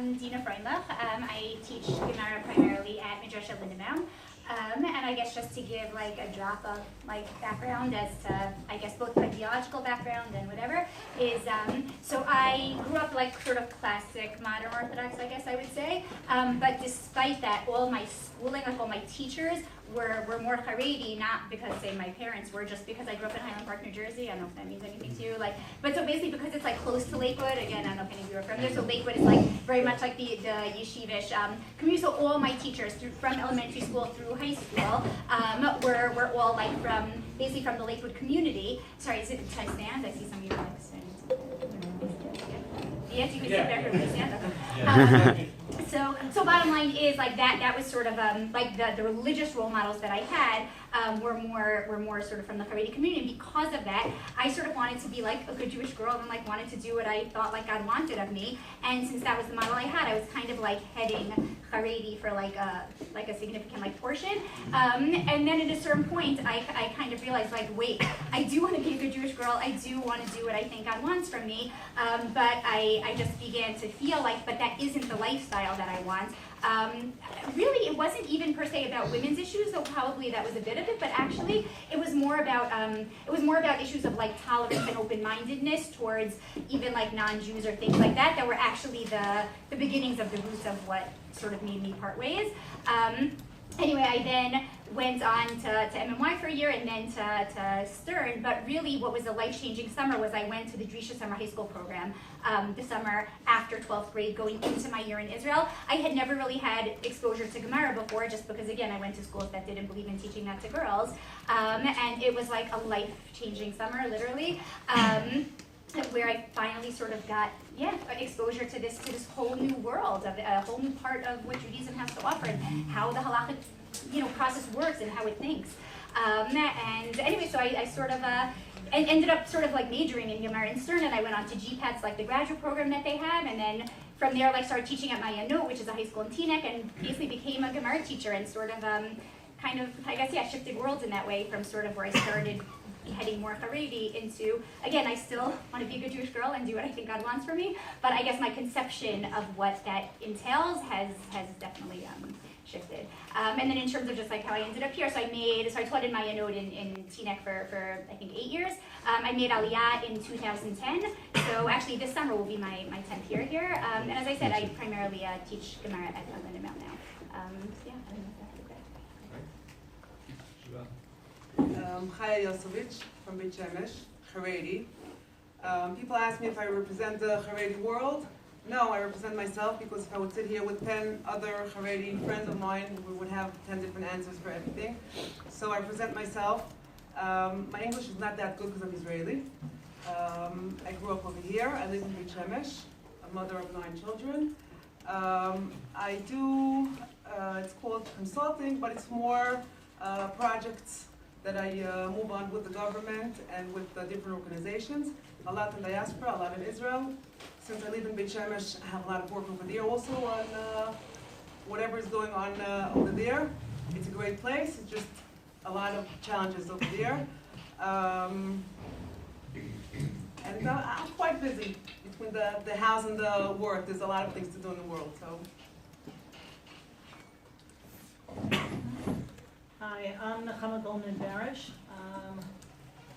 I'm Dina Freundlich. I teach Gemara primarily at Midrasha Lindenbaum. And I guess just to give like a drop of like background as to, I guess, both my theological background and whatever, is so I grew up like sort of classic modern Orthodox, I guess I would say. But despite that, all my schooling, like all my teachers were more Haredi, not because, say, my parents were, just because I grew up in Highland Park, New Jersey. I don't know if that means anything to you. But so basically because it's like close to Lakewood, again, I don't know if any of you are from there, so Lakewood is like very much like the yeshivish community. So all my teachers from elementary school through high school were all like basically from the Lakewood community. Sorry, should I stand? I see some of you are like standing. Yes, you can sit there for me, stand. So bottom line is like that was sort of like the religious role models that I had were more sort of from the Haredi community. And because of that, I sort of wanted to be like a good Jewish girl and like wanted to do what I thought like God wanted of me. And since that was the model I had, I was kind of like heading Haredi for like a significant like portion. And then at a certain point, I kind of realized like, wait, I do want to be a good Jewish girl. I do want to do what I think God wants from me. But I just began to feel like, but that isn't the lifestyle that I want. Really, it wasn't even per se about women's issues, though probably that was a bit of it. But actually, it was more about issues of like tolerance and open-mindedness towards even like non-Jews or things like that were actually the beginnings of the roots of what sort of made me part ways. Anyway, I then went on to MMY for a year and then to Stern, but really what was a life-changing summer was I went to the Drisha Summer High School program the summer after 12th grade going into my year in Israel. I had never really had exposure to Gemara before just because, again, I went to schools that didn't believe in teaching that to girls, and it was like a life-changing summer, literally. Where I finally sort of got, exposure to this whole new world, of a whole new part of what Judaism has to offer and how the halachic, process works and how it thinks. And anyway, so I sort of ended up sort of like majoring in Gemara and Stern, and I went on to GPATS, like the graduate program that they have, and then from there, like started teaching at Mayanot, which is a high school in Teaneck, and basically became a Gemara teacher and sort of shifted worlds in that way from sort of where I started heading more Haredi into, again, I still want to be a good Jewish girl and do what I think God wants for me, but I guess my conception of what that entails has definitely shifted. And then in terms of just like how I ended up here, so I taught in Mayanot in Teaneck for I think 8 years. I made Aliyah in 2010, so actually this summer will be my 10th year here. And as I said, I primarily teach Gemara at Lindenbaum now. I don't know if that's okay. Chaya Yosevich from Beit Shemesh, Haredi. People ask me if I represent the Haredi world. No, I represent myself, because if I would sit here with 10 other Haredi friends of mine, we would have 10 different answers for everything. So I represent myself. My English is not that good because I'm Israeli. I grew up over here. I live in Beit Shemesh, a mother of 9 children. I do, it's called consulting, but it's more projects that I move on with the government and with the different organizations. A lot in diaspora, a lot in Israel. Since I live in Beit Shemesh, I have a lot of work over there also on whatever is going on over there. It's a great place. It's just a lot of challenges over there. And I'm quite busy between the house and the work. There's a lot of things to do in the world. So. Hi, I'm Nechama Goldman-Barish.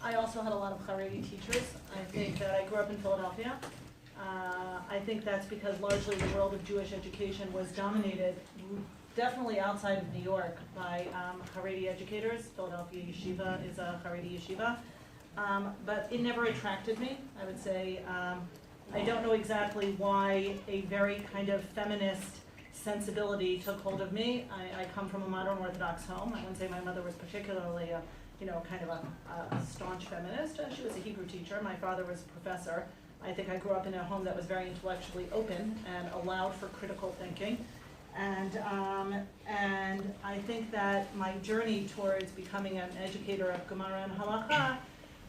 I also had a lot of Haredi teachers. I think that I grew up in Philadelphia. I think that's because largely the world of Jewish education was dominated, definitely outside of New York, by Haredi educators. Philadelphia Yeshiva is a Haredi yeshiva. But it never attracted me, I would say. I don't know exactly why a very kind of feminist sensibility took hold of me. I come from a modern Orthodox home. I wouldn't say my mother was particularly kind of a staunch feminist. She was a Hebrew teacher. My father was a professor. I think I grew up in a home that was very intellectually open and allowed for critical thinking. And I think that my journey towards becoming an educator of Gemara and Halakha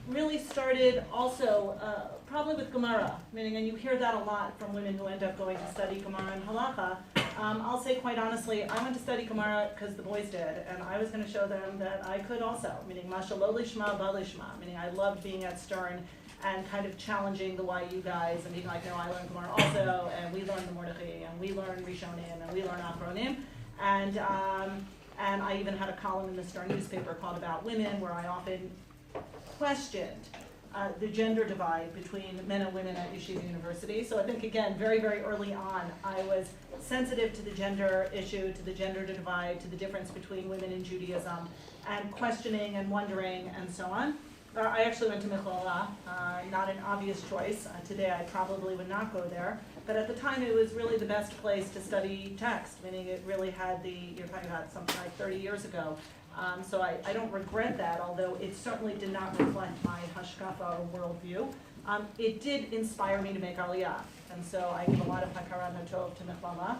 really started also probably with Gemara, meaning, and you hear that a lot from women who end up going to study Gemara and Halakha. I'll say quite honestly, I went to study Gemara because the boys did, and I was going to show them that I could also, meaning Masha lo lishma ba lishma, meaning I loved being at Stern and kind of challenging the YU guys and being like, no, I learned Gemara also, and we learned the Mordechai, and we learned Rishonim, and we learned Achronim. And I even had a column in the Star newspaper called About Women, where I often questioned the gender divide between men and women at Yeshiva University. So I think, again, very, very early on, I was sensitive to the gender issue, to the gender divide, to the difference between women in Judaism, and questioning and wondering and so on. I actually went to Michlala, not an obvious choice. Today I probably would not go there. But at the time it was really the best place to study text, meaning it really had you're talking about something like 30 years ago. So I don't regret that, although it certainly did not reflect my hashkafa or worldview. It did inspire me to make Aliyah, and so I give a lot of hakarat hatov to Michlala.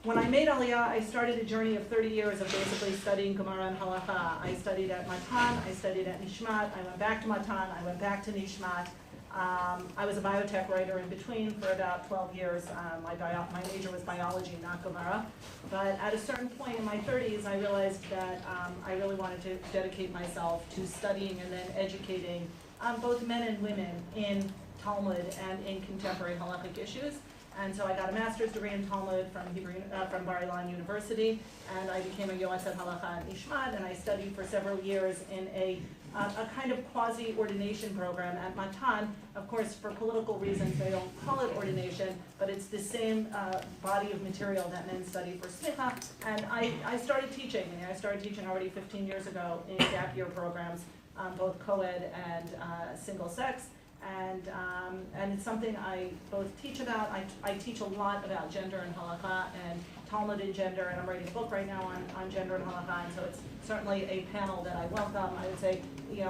When I made Aliyah, I started a journey of 30 years of basically studying Gemara and Halacha. I studied at Matan, I studied at Nishmat, I went back to Matan, I went back to Nishmat. I was a biotech writer in between for about 12 years. My major was biology, not Gemara. But at a certain point in my 30s, I realized that I really wanted to dedicate myself to studying and then educating both men and women in Talmud and in contemporary halachic issues. And so I got a master's degree in Talmud from Bar Ilan University, and I became a Yoased Halacha at Nishmat, and I studied for several years in a kind of quasi-ordination program at Matan. Of course, for political reasons, they don't call it ordination, but it's the same body of material that men study for smicha. And I started teaching. I started teaching already 15 years ago in gap year programs, both co-ed and single sex. And it's something I both teach about. I teach a lot about gender and halakha and Talmud and gender, and I'm writing a book right now on gender and halakha, and so it's certainly a panel that I welcome. I would say,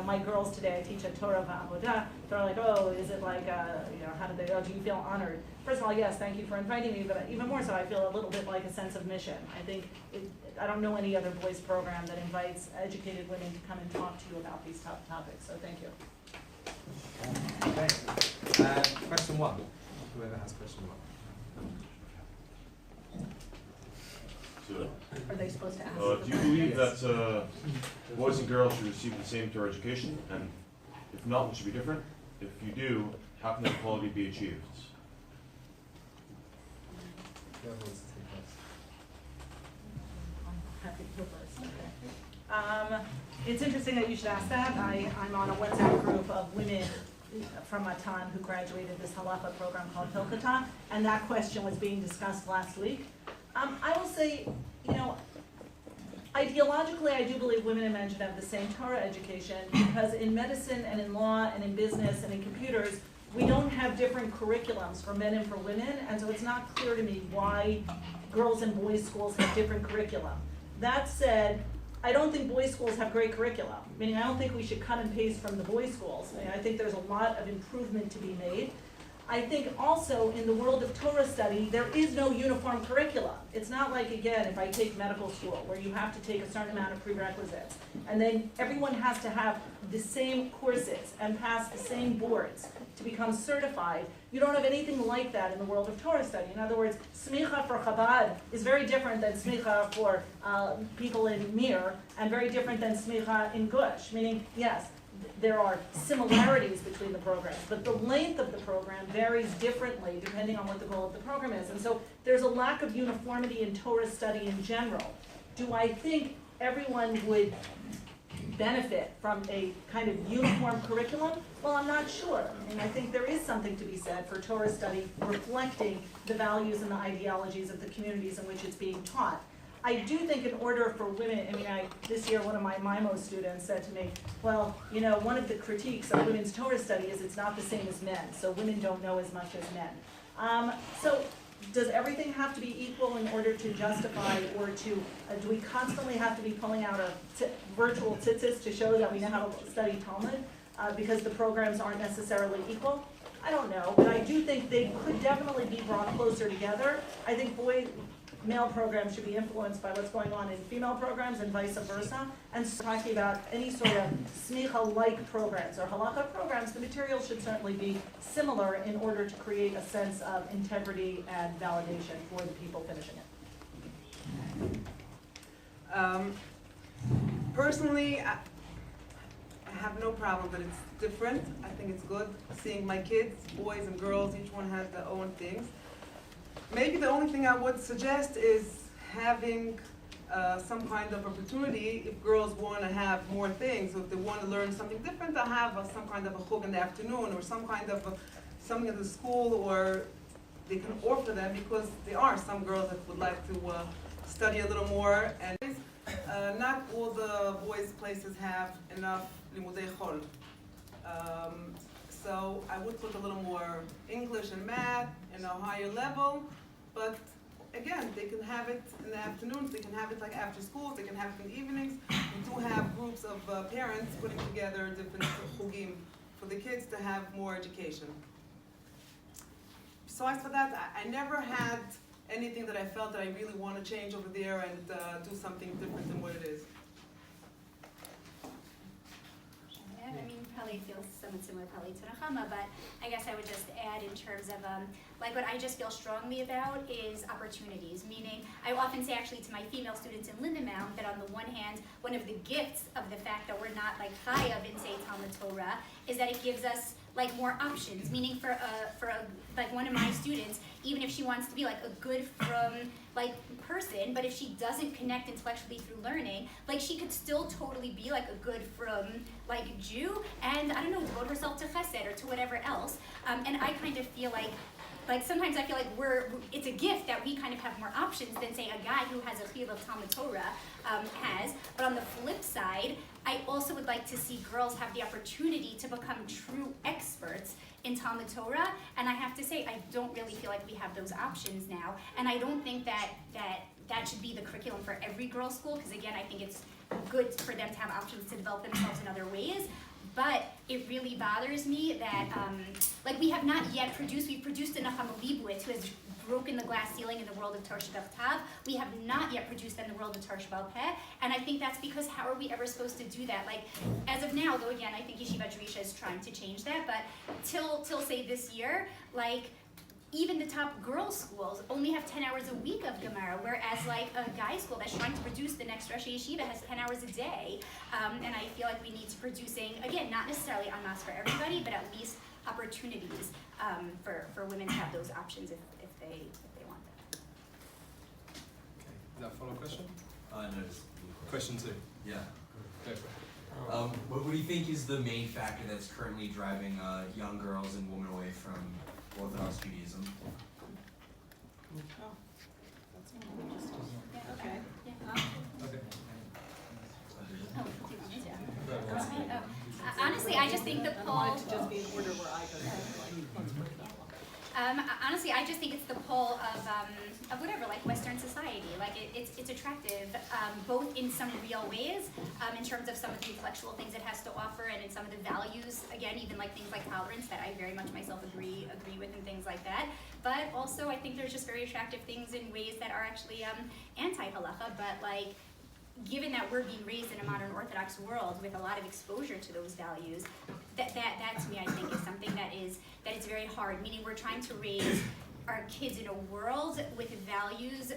my girls today, I teach at Torah v'avodah. They're like, oh, is it like, how do you feel honored? First of all, yes, thank you for inviting me, but even more so, I feel a little bit like a sense of mission. I think, I don't know any other voice program that invites educated women to come and talk to you about these tough topics, so thank you. Okay. Question one. Whoever has question one. Are they supposed to ask? Do you believe that boys and girls should receive the same Torah education? And if not, what should be different? If you do, how can that equality be achieved? Whoever wants to take this. Happy to go first. Okay. It's interesting that you should ask that. I'm on a WhatsApp group of women from Matan who graduated this halacha program called Hilchata, and that question was being discussed last week. I will say, ideologically, I do believe women and men should have the same Torah education, because in medicine and in law and in business and in computers, we don't have different curriculums for men and for women, and so it's not clear to me why girls and boys schools have different curriculum. That said, I don't think boys' schools have great curriculum, meaning I don't think we should cut and paste from the boys' schools. I think there's a lot of improvement to be made. I think also in the world of Torah study, there is no uniform curriculum. It's not like, again, if I take medical school, where you have to take a certain amount of prerequisites, and then everyone has to have the same courses and pass the same boards to become certified. You don't have anything like that in the world of Torah study. In other words, smicha for Chabad is very different than smicha for people in Mir, and very different than smicha in Gush, meaning, yes, there are similarities between the programs, but the length of the program varies differently depending on what the goal of the program is. And so there's a lack of uniformity in Torah study in general. Do I think everyone would benefit from a kind of uniform curriculum? Well, I'm not sure. I think there is something to be said for Torah study reflecting the values and the ideologies of the communities in which it's being taught. I do think in order for women, this year one of my MIMO students said to me, well, one of the critiques of women's Torah study is it's not the same as men, so women don't know as much as men. So does everything have to be equal in order to justify, or do we constantly have to be pulling out our virtual tzitzis to show that we know how to study Talmud because the programs aren't necessarily equal? I don't know, but I do think they could definitely be brought closer together. I think male programs should be influenced by what's going on in female programs and vice versa. And so talking about any sort of smicha-like programs or halakha programs, the material should certainly be similar in order to create a sense of integrity and validation for the people finishing it. Personally, have no problem that it's different. I think it's good seeing my kids, boys and girls, each one has their own things. Maybe the only thing I would suggest is having some kind of opportunity if girls want to have more things, or if they want to learn something different, to have some kind of a chug in the afternoon, or some kind of something at the school, or they can offer them, because there are some girls that would like to study a little more, and not all the boys' places have enough limudei chol. So I would put a little more English and math in a higher level, but again, they can have it in the afternoons, they can have it like after school, they can have it in the evenings. We do have groups of parents putting together different chugim for the kids to have more education. Besides for that, I never had anything that I felt that I really want to change over there and do something different than what it is. I mean, probably feels somewhat similar probably to Nechama, but I guess I would just add in terms of, like what I just feel strongly about is opportunities, meaning I often say actually to my female students in Lindenbaum that on the one hand, one of the gifts of the fact that we're not like chayav in say Talmud Torah is that it gives us like more options, meaning for like one of my students, even if she wants to be like a good from like person, but if she doesn't connect intellectually through learning, like she could still totally be like a good from like Jew, and I don't know, devote herself to chesed or to whatever else. And I kind of feel like sometimes I feel like it's a gift that we kind of have more options than say a guy who has a chiyuv of Talmud Torah has. But on the flip side, I also would like to see girls have the opportunity to become true experts in Talmud Torah, and I have to say I don't really feel like we have those options now, and I don't think that should be the curriculum for every girls' school, because again I think it's good for them to have options to develop themselves in other ways. But it really bothers me that, like we have not yet we've produced enough Hamalibowitz who has broken the glass ceiling in the world of Torah Tav. We have not yet produced that in the world of Torah Peh, and I think that's because how are we ever supposed to do that? Like, as of now, though again, I think Yeshiva Drisha is trying to change that, but till say this year, like, even the top girls' schools only have 10 hours a week of Gemara, whereas like a guy school that's trying to produce the next Rosh Yeshiva has 10 hours a day. And I feel like we need to producing, again, not necessarily en masse for everybody, but at least opportunities for women to have those options if they want them. Okay, is that a follow-up question? No. Question 2. Yeah. Go for it. What do you think is the main factor that's currently driving young girls and women away from Orthodox Judaism? Okay. Okay. Honestly, I just think the I poll. wanted to just be in order where I go. Honestly, I just think it's the pull of whatever, like Western society. Like it's attractive, both in some real ways, in terms of some of the intellectual things it has to offer, and in some of the values. Again, even like things like tolerance that I very much myself agree with, and things like that. But also, I think there's just very attractive things in ways that are actually anti-halacha. But like, given that we're being raised in a modern Orthodox world with a lot of exposure to those values, that to me I think is something that is very hard. Meaning we're trying to raise our kids in a world with values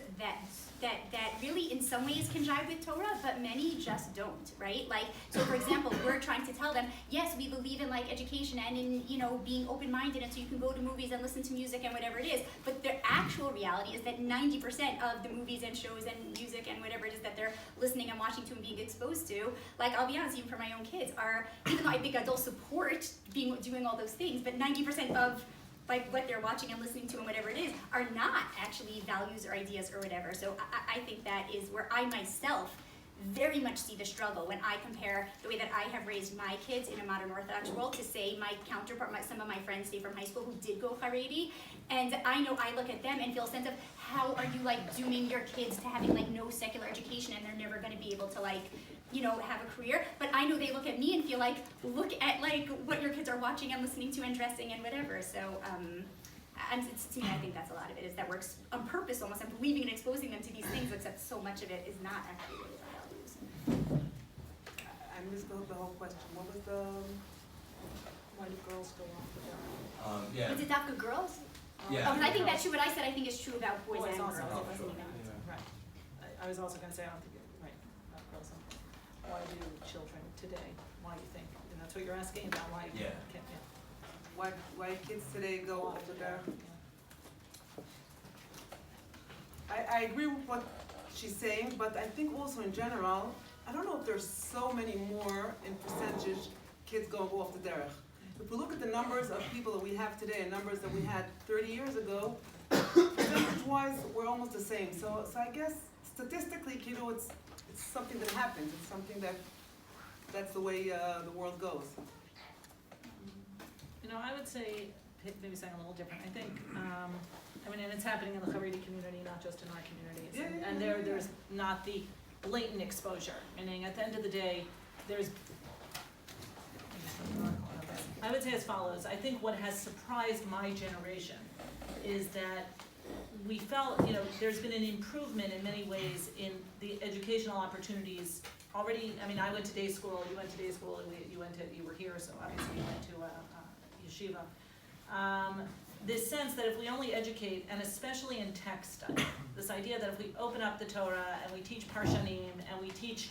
that really in some ways can jive with Torah, but many just don't, right? Like, so for example, we're trying to tell them, yes, we believe in like education and in, being open-minded, and so you can go to movies and listen to music and whatever it is, but the actual reality is that 90% of the movies and shows and music and whatever it is that they're listening and watching to and being exposed to, like, I'll be honest, even for my own kids, are, even though I think adults support doing all those things, but 90% of like what they're watching and listening to and whatever it is are not actually values or ideas or whatever. So I think that is where I myself very much see the struggle when I compare the way that I have raised my kids in a modern Orthodox world to say my counterpart, some of my friends say from high school who did go Haredi, and I know I look at them and feel a sense of how are you like dooming your kids to having like no secular education and they're never going to be able to like have a career. But I know they look at me and feel like, look at like what your kids are watching and listening to and dressing and whatever. So to me, I think that's a lot of it, is that works on purpose almost, and believing and exposing them to these things, except so much of it is not actually really our values. I missed the whole question. What was the, why do girls go off the Yeah. Was it Dafka girls? Yeah. I think that's true. What I said I think is true about boys and girls. also. It wasn't even. Right. I was also going to say, I don't think, right, girls. Why do children today, why do you think, That's what you're asking about, why? Yeah. Okay, Why kids today go off the derech? I agree with what she's saying, but I think also in general, I don't know if there's so many more in percentage kids go off the derech. If we look at the numbers of people that we have today and numbers that we had 30 years ago, percentage-wise, we're almost the same. So I guess statistically, it's something that happens. It's something that's the way the world goes. You know, I would say, maybe saying a little different, I think, and it's happening in the Haredi community, not just in our communities. And there's not the blatant exposure, meaning at the end of the day, I would say as follows. I think what has surprised my generation is that we felt, there's been an improvement in many ways in the educational opportunities already. I went to day school, you went to day school, and you were here, so obviously you went to yeshiva. This sense that if we only educate, and especially in text study, this idea that if we open up the Torah and we teach Parshanim and we teach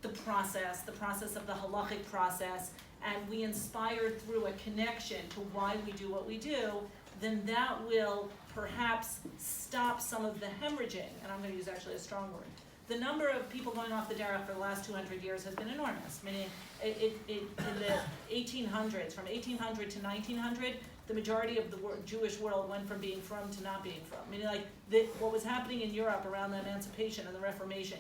the process of the halachic process, and we inspire through a connection to why we do what we do, then that will perhaps stop some of the hemorrhaging, and I'm going to use actually a strong word. The number of people going off the derech for the last 200 years has been enormous, meaning in the 1800s, from 1800 to 1900, the majority of the Jewish world went from being from to not being from. Meaning what was happening in Europe around the Emancipation and the Reformation,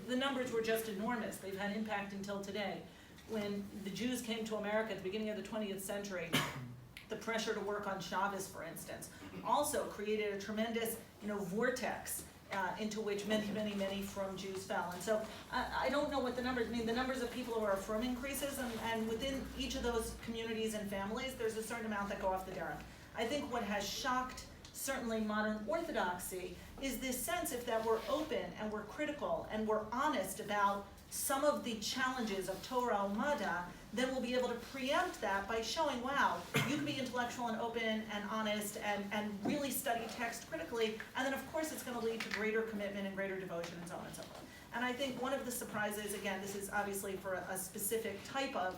the numbers were just enormous. They've had impact until today. When the Jews came to America at the beginning of the 20th century, the pressure to work on Shabbos, for instance, also created a tremendous, vortex into which many, many, many from Jews fell. And so I don't know what the numbers mean. The numbers of people who are from increases, and within each of those communities and families, there's a certain amount that go off the derech. I think what has shocked certainly modern orthodoxy is this sense that we're open and we're critical and we're honest about some of the challenges of Torah Umada, then we'll be able to preempt that by showing, wow, you can be intellectual and open and honest and really study text critically, and then of course it's going to lead to greater commitment and greater devotion and so on and so forth. And I think one of the surprises, again, this is obviously for a specific type of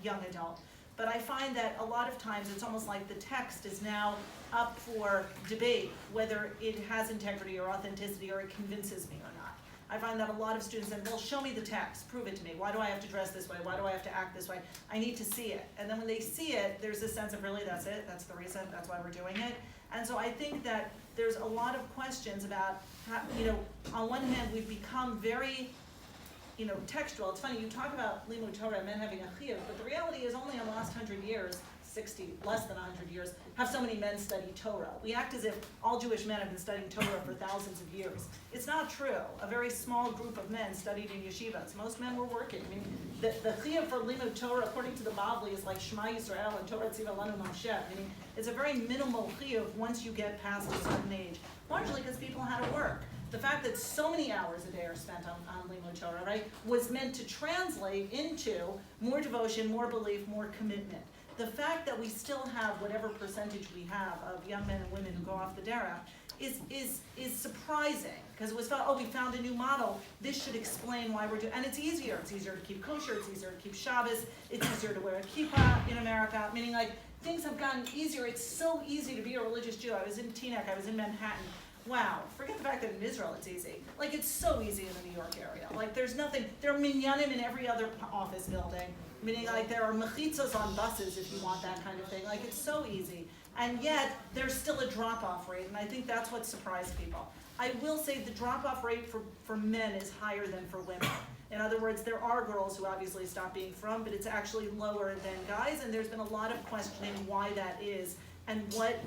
young adult, but I find that a lot of times it's almost like the text is now up for debate, whether it has integrity or authenticity or it convinces me or not. I find that a lot of students say, well, show me the text, prove it to me. Why do I have to dress this way? Why do I have to act this way? I need to see it. And then when they see it, there's this sense of really, that's it, that's the reason, that's why we're doing it. And so I think that there's a lot of questions about how, on one hand, we've become very, textual. It's funny, you talk about limud Torah, men having a chiyuv, but the reality is only in the last 100 years, 60, less than 100 years, have so many men studied Torah. We act as if all Jewish men have been studying Torah for thousands of years. It's not true. A very small group of men studied in yeshivas. Most men were working. The chiyuv for limud Torah, according to the Bavli, is like Shema Yisrael and Torah Tziva Lanu Moshe. It's a very minimal chiyuv once you get past a certain age, largely because people had to work. The fact that so many hours a day are spent on limud Torah, right, was meant to translate into more devotion, more belief, more commitment. The fact that we still have whatever percentage we have of young men and women who go off the derech is surprising, because it was thought, we found a new model. This should explain why we're doing, and it's easier. It's easier to keep kosher. It's easier to keep Shabbos. It's easier to wear a kippah in America. Meaning, things have gotten easier. It's so easy to be a religious Jew. I was in Teaneck. I was in Manhattan. Wow, forget the fact that in Israel it's easy. It's so easy in the New York area. There's nothing. There are minyanim in every other office building. Meaning, there are mechitzos on buses if you want that kind of thing. It's so easy. And yet, there's still a drop-off rate, and I think that's what surprised people. I will say the drop-off rate for men is higher than for women. In other words, there are girls who obviously stop being from, but it's actually lower than guys, and there's been a lot of questioning why that is, and what,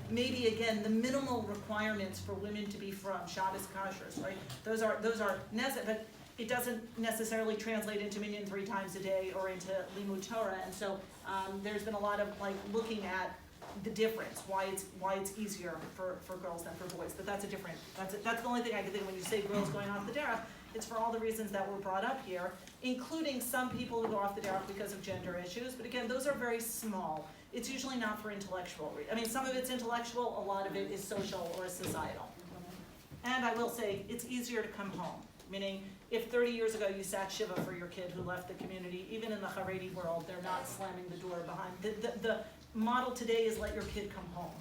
maybe again, the minimal requirements for women to be from, Shabbos kashrus, right? Those are necessary, but it doesn't necessarily translate into minyan 3 times a day or into limud Torah, and so there's been a lot of looking at the difference, why it's easier for girls than for boys. But that's the only thing I can think of when you say girls going off the derech. It's for all the reasons that were brought up here, including some people who go off the derech because of gender issues. But again, those are very small. It's usually not for intellectual reasons. Some of it's intellectual, a lot of it is social or societal. And I will say, it's easier to come home. Meaning, if 30 years ago you sat Shiva for your kid who left the community, even in the Haredi world, they're not slamming the door behind. The model today is let your kid come home.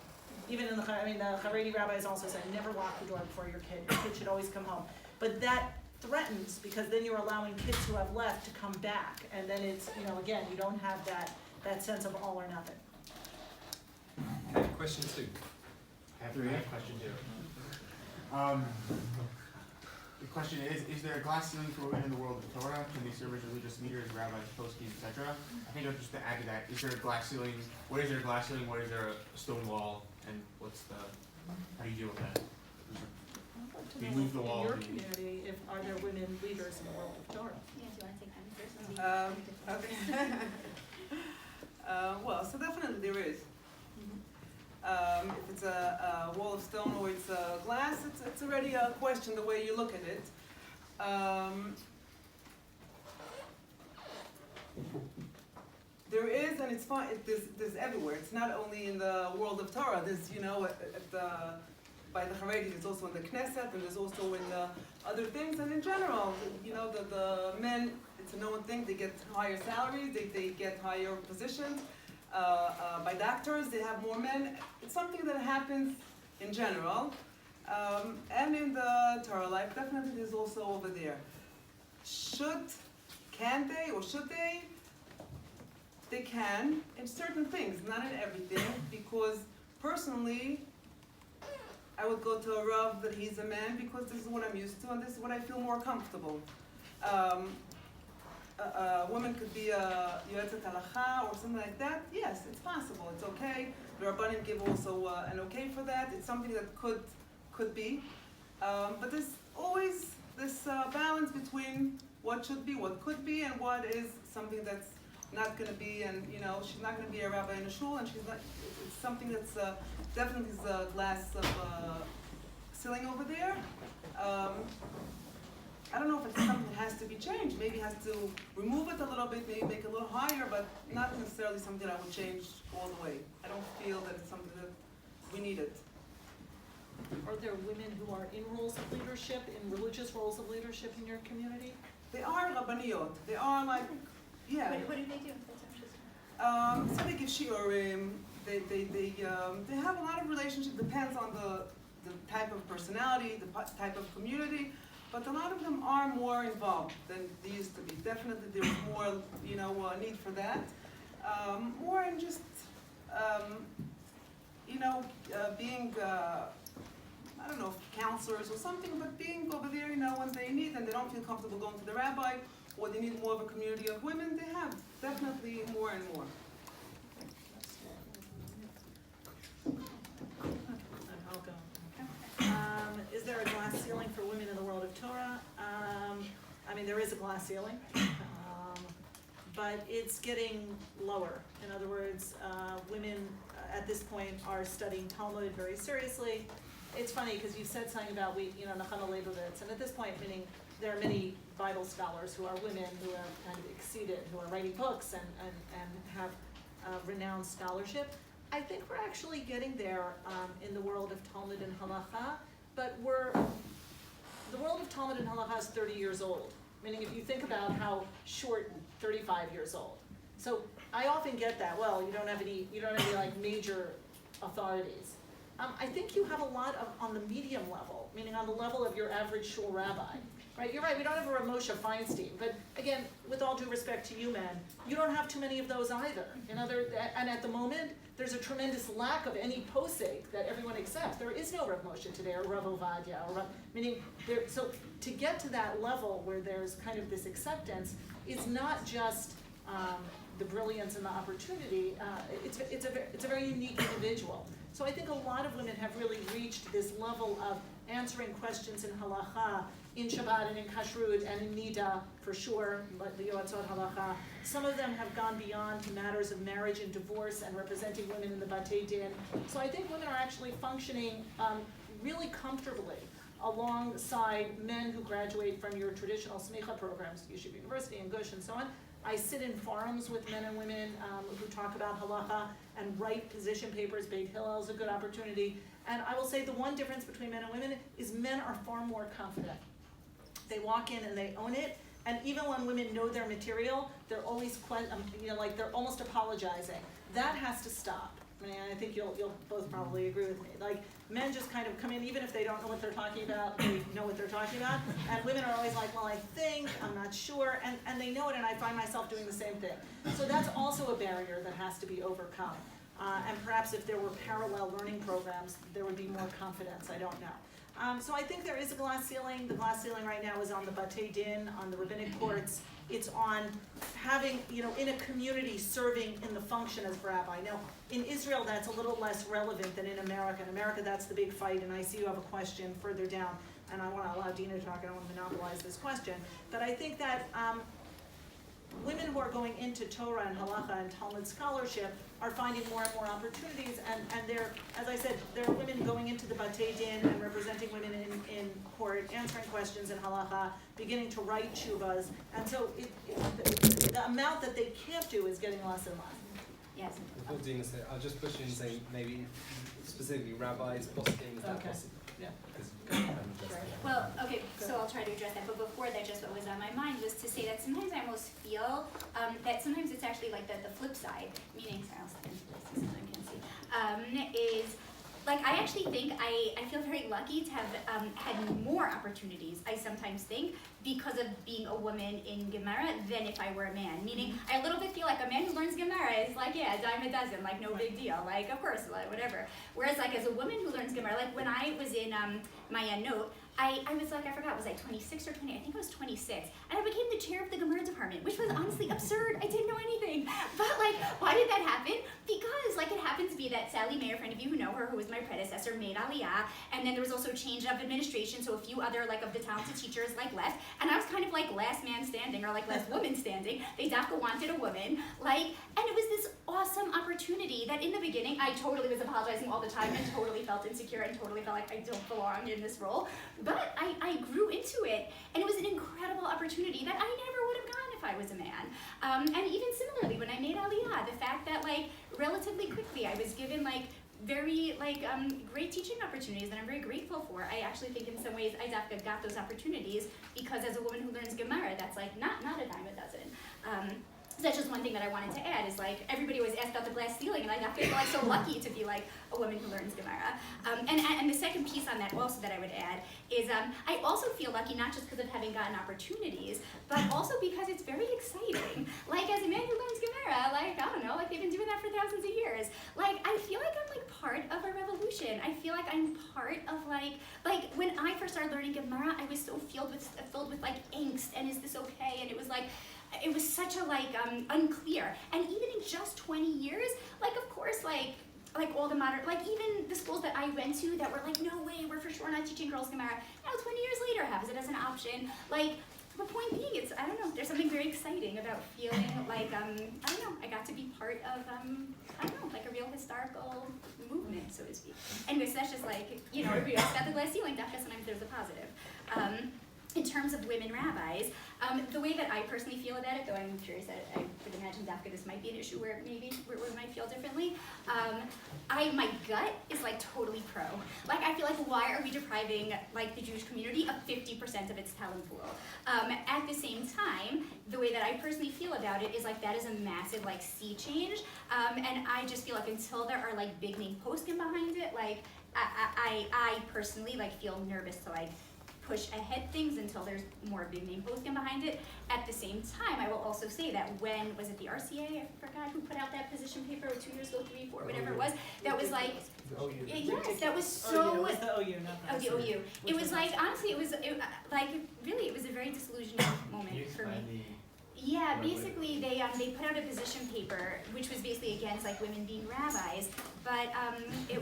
Even in the Haredi rabbis also say, never lock the door before your kid. Your kid should always come home. But that threatens, because then you're allowing kids who have left to come back. And then it's, again, you don't have that sense of all or nothing. Okay, question 2. I have a question too. The question is there a glass ceiling for women in the world of Torah? Can they serve as religious leaders, rabbis, poskim, etc.? I think just to add to that, is there a glass ceiling? What is there a glass ceiling? What is there a stone wall? And how do you deal with that? We move the wall. In your community, are there women leaders in the world of Torah? Yeah, do you want to take that first? Okay. Well, so definitely there is. If it's a wall of stone or it's a glass, it's already a question the way you look at it. There is, and it's fine. There's everywhere. It's not only in the world of Torah. There's, by the Haredi, there's also in the Knesset, and there's also in the other things. And in general, the men, it's a known thing. They get higher salaries. They get higher positions. By doctors, they have more men. It's something that happens in general. And in the Torah life, definitely there's also over there. Can they, or should they? They can in certain things, not in everything, because personally, I would go to a Rav that he's a man because this is what I'm used to and this is what I feel more comfortable. A woman could be a Yoetzet Halacha or something like that. Yes, it's possible. It's okay. The Rabbanim give also an okay for that. It's something that could be. But there's always this balance between what should be, what could be, and what is something that's not going to be. And she's not going to be a rabbi in a shul, and she's not. It's something that's definitely is a glass of ceiling over there. I don't know if it's something that has to be changed. Maybe it has to remove it a little bit, maybe make it a little higher, but not necessarily something I would change all the way. I don't feel that it's something that we need it. Are there women who are in roles of leadership, in religious roles of leadership in your community? They are rabbaniyot. They are like, yeah. What do they do? That's interesting. So they give shiurim. They have a lot of relationship. Depends on the type of personality, the type of community. But a lot of them are more involved than they used to be. Definitely there's more, need for that. More in just, being, I don't know, counselors or something, but being over there, when they need and they don't feel comfortable going to the rabbi, or they need more of a community of women, they have definitely more and more. I'll go. Is there a glass ceiling for women in the world of Torah? There is a glass ceiling, but it's getting lower. In other words, women at this point are studying Talmud very seriously. It's funny because you said something about Nachama Leibovitz, and at this point, meaning there are many Bible scholars who are women who have kind of exceeded, who are writing books and have renowned scholarship. I think we're actually getting there in the world of Talmud and Halacha, but the world of Talmud and Halacha is 30 years old. Meaning if you think about how short 35 years old. So I often get that, well, you don't have any like major authorities. I think you have a lot on the medium level, meaning on the level of your average shul rabbi. Right, you're right, we don't have a Moshe Feinstein, but again, with all due respect to you men, you don't have too many of those either. And at the moment, there's a tremendous lack of any posek that everyone accepts. There is no Rav Moshe today, or Rav Ovadia, so to get to that level where there's kind of this acceptance, is not just the brilliance and the opportunity, it's a very unique individual. So I think a lot of women have really reached this level of answering questions in halacha, in Shabbat and in Kashrut and in Nida, for sure, the Yoatzot Halacha. Some of them have gone beyond to matters of marriage and divorce and representing women in the Batei Din. So I think women are actually functioning really comfortably alongside men who graduate from your traditional smicha programs, Yeshiva University and Gush and so on. I sit in forums with men and women who talk about halacha and write position papers. Beit Hillel is a good opportunity. And I will say the one difference between men and women is men are far more confident. They walk in and they own it. And even when women know their material, they're always, like they're almost apologizing. That has to stop. I mean, I think you'll both probably agree with me. Like, men just kind of come in, even if they don't know what they're talking about, they know what they're talking about. And women are always like, well, I think, I'm not sure, and they know it, and I find myself doing the same thing. So that's also a barrier that has to be overcome. And perhaps if there were parallel learning programs, there would be more confidence, I don't know. So I think there is a glass ceiling. The glass ceiling right now is on the Batei Din, on the rabbinic courts. It's on having, in a community serving in the function as rabbi. Now, in Israel, that's a little less relevant than in America. In America, that's the big fight, and I see you have a question further down, and I want to allow Dina to talk. I don't want to monopolize this question. But I think that women who are going into Torah and Halacha and Talmud scholarship are finding more and more opportunities, and there, as I said, there are women going into the Batei Din and representing women in court, answering questions in Halacha, beginning to write tshuvas, and so the amount that they can't do is getting less and less. Yes. Before Dina said, I'll just push in and say maybe specifically rabbis, poskim, is that Okay. possible? Yeah. Well, okay, so I'll try to address that, but before that, just what was on my mind was to say that sometimes I almost feel that sometimes it's actually like the flip side, meaning, sorry, I'll stand so I can see, is, like, I actually think I feel very lucky to have had more opportunities, I sometimes think, because of being a woman in Gemara than if I were a man. Meaning, I a little bit feel like a man who learns Gemara is like, yeah, a dime a dozen, like, no big deal, like, of course, whatever. Whereas, like, as a woman who learns Gemara, like, when I was in my note, I was like, I forgot, was I 26 or 20? I think I was 26. And I became the chair of the Gemara department, which was honestly absurd. I didn't know anything. But like, why did that happen? Because like it happened to be that Sally Mayer, for any of you who know her, who was my predecessor, made Aliyah. And then there was also change of administration, so a few other like of the talented teachers like left. And I was kind of like last man standing, or like last woman standing. They definitely wanted a woman. Like, and it was this awesome opportunity that in the beginning, I totally was apologizing all the time and totally felt insecure and totally felt like I don't belong in this role. But I grew into it, and it was an incredible opportunity that I never would have gotten if I was a man. And even similarly, when I made Aliyah, the fact that like relatively quickly I was given like very like great teaching opportunities that I'm very grateful for. I actually think in some ways I got those opportunities because as a woman who learns Gemara, that's like not a dime a dozen. So that's just one thing that I wanted to add is like everybody always asked about the glass ceiling, and I feel like so lucky to be like a woman who learns Gemara. And the second piece on that also that I would add is I also feel lucky not just because of having gotten opportunities, but also because it's very exciting. Like as a man who learns Gemara, like I don't know, like they've been doing that for thousands of years. Like I feel like I'm like part of a revolution. I feel like I'm part of like when I first started learning Gemara, I was so filled with like angst and is this okay? And it was like. It was such a like unclear, and even in just 20 years, like of course like all the modern, like even the schools that I went to that were like, no way, we're for sure not teaching girls Gemara. Now 20 years later, has it as an option. Like the point being, it's I don't know, there's something very exciting about feeling like I don't know, I got to be part of I don't know, like a real historical movement, so to speak. Anyways, that's just like everybody else got the glass ceiling. Definitely sometimes there's a positive. In terms of women rabbis, the way that I personally feel about it, though I'm curious that I would imagine Dafka this might be an issue where maybe we might feel differently. My gut is like totally pro. Like I feel like why are we depriving like the Jewish community of 50% of its talent pool? At the same time, the way that I personally feel about it is like that is a massive like sea change, and I just feel like until there are like big name posting behind it, like I personally like feel nervous to like push ahead things until there's more big name posting behind it. At the same time, I will also say that when, was it the RCA, I forgot who put out that position paper 2 years ago, 3, 4, whatever it was, that was like, yes, that was so, It was the OU, not the OU. It was like, honestly, it was a very disillusioning moment for me. Yeah, basically they put out a position paper which was basically against like women being rabbis, but it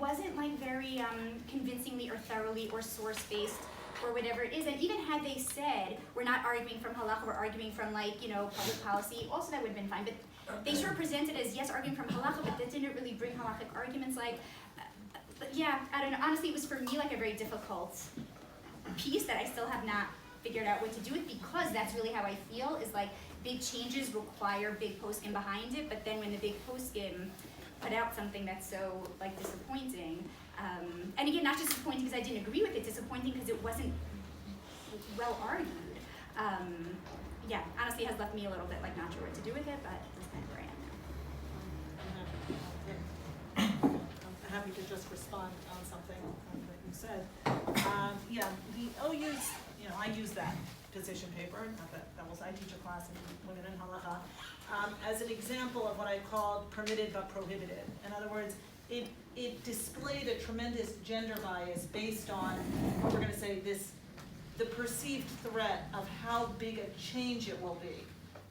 wasn't like very convincingly or thoroughly or source based or whatever it is. And even had they said we're not arguing from halakha, we're arguing from like public policy, also that would have been fine. But they sort of presented as yes arguing from halakha, but that didn't really bring halakhic arguments. Like, yeah, I don't know. Honestly, it was for me like a very difficult piece that I still have not figured out what to do with, because that's really how I feel, is like big changes require big poskim behind it, but then when the big poskim put out something that's so like disappointing, And again, not disappointing because I didn't agree with it, disappointing because it wasn't well argued. Yeah, honestly, it has left me a little bit like not sure what to do with it, but that's kind of where I am now. I'm happy to just respond on something that you said. Yeah, the OU's, I use that position paper, not that was I teach a class in Women in Halacha, as an example of what I called permitted but prohibited. In other words, it displayed a tremendous gender bias based on, what we're gonna say, the perceived threat of how big a change it will be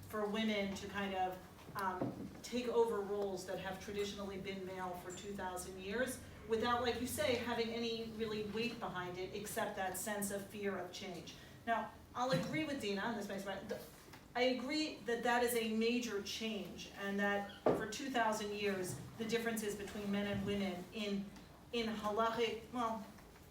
for women to kind of take over roles that have traditionally been male for 2,000 years without, like you say, having any really weight behind it except that sense of fear of change. Now, I'll agree with Dina, and this makes my, I agree that that is a major change and that for 2,000 years, the differences between men and women in halachic, well,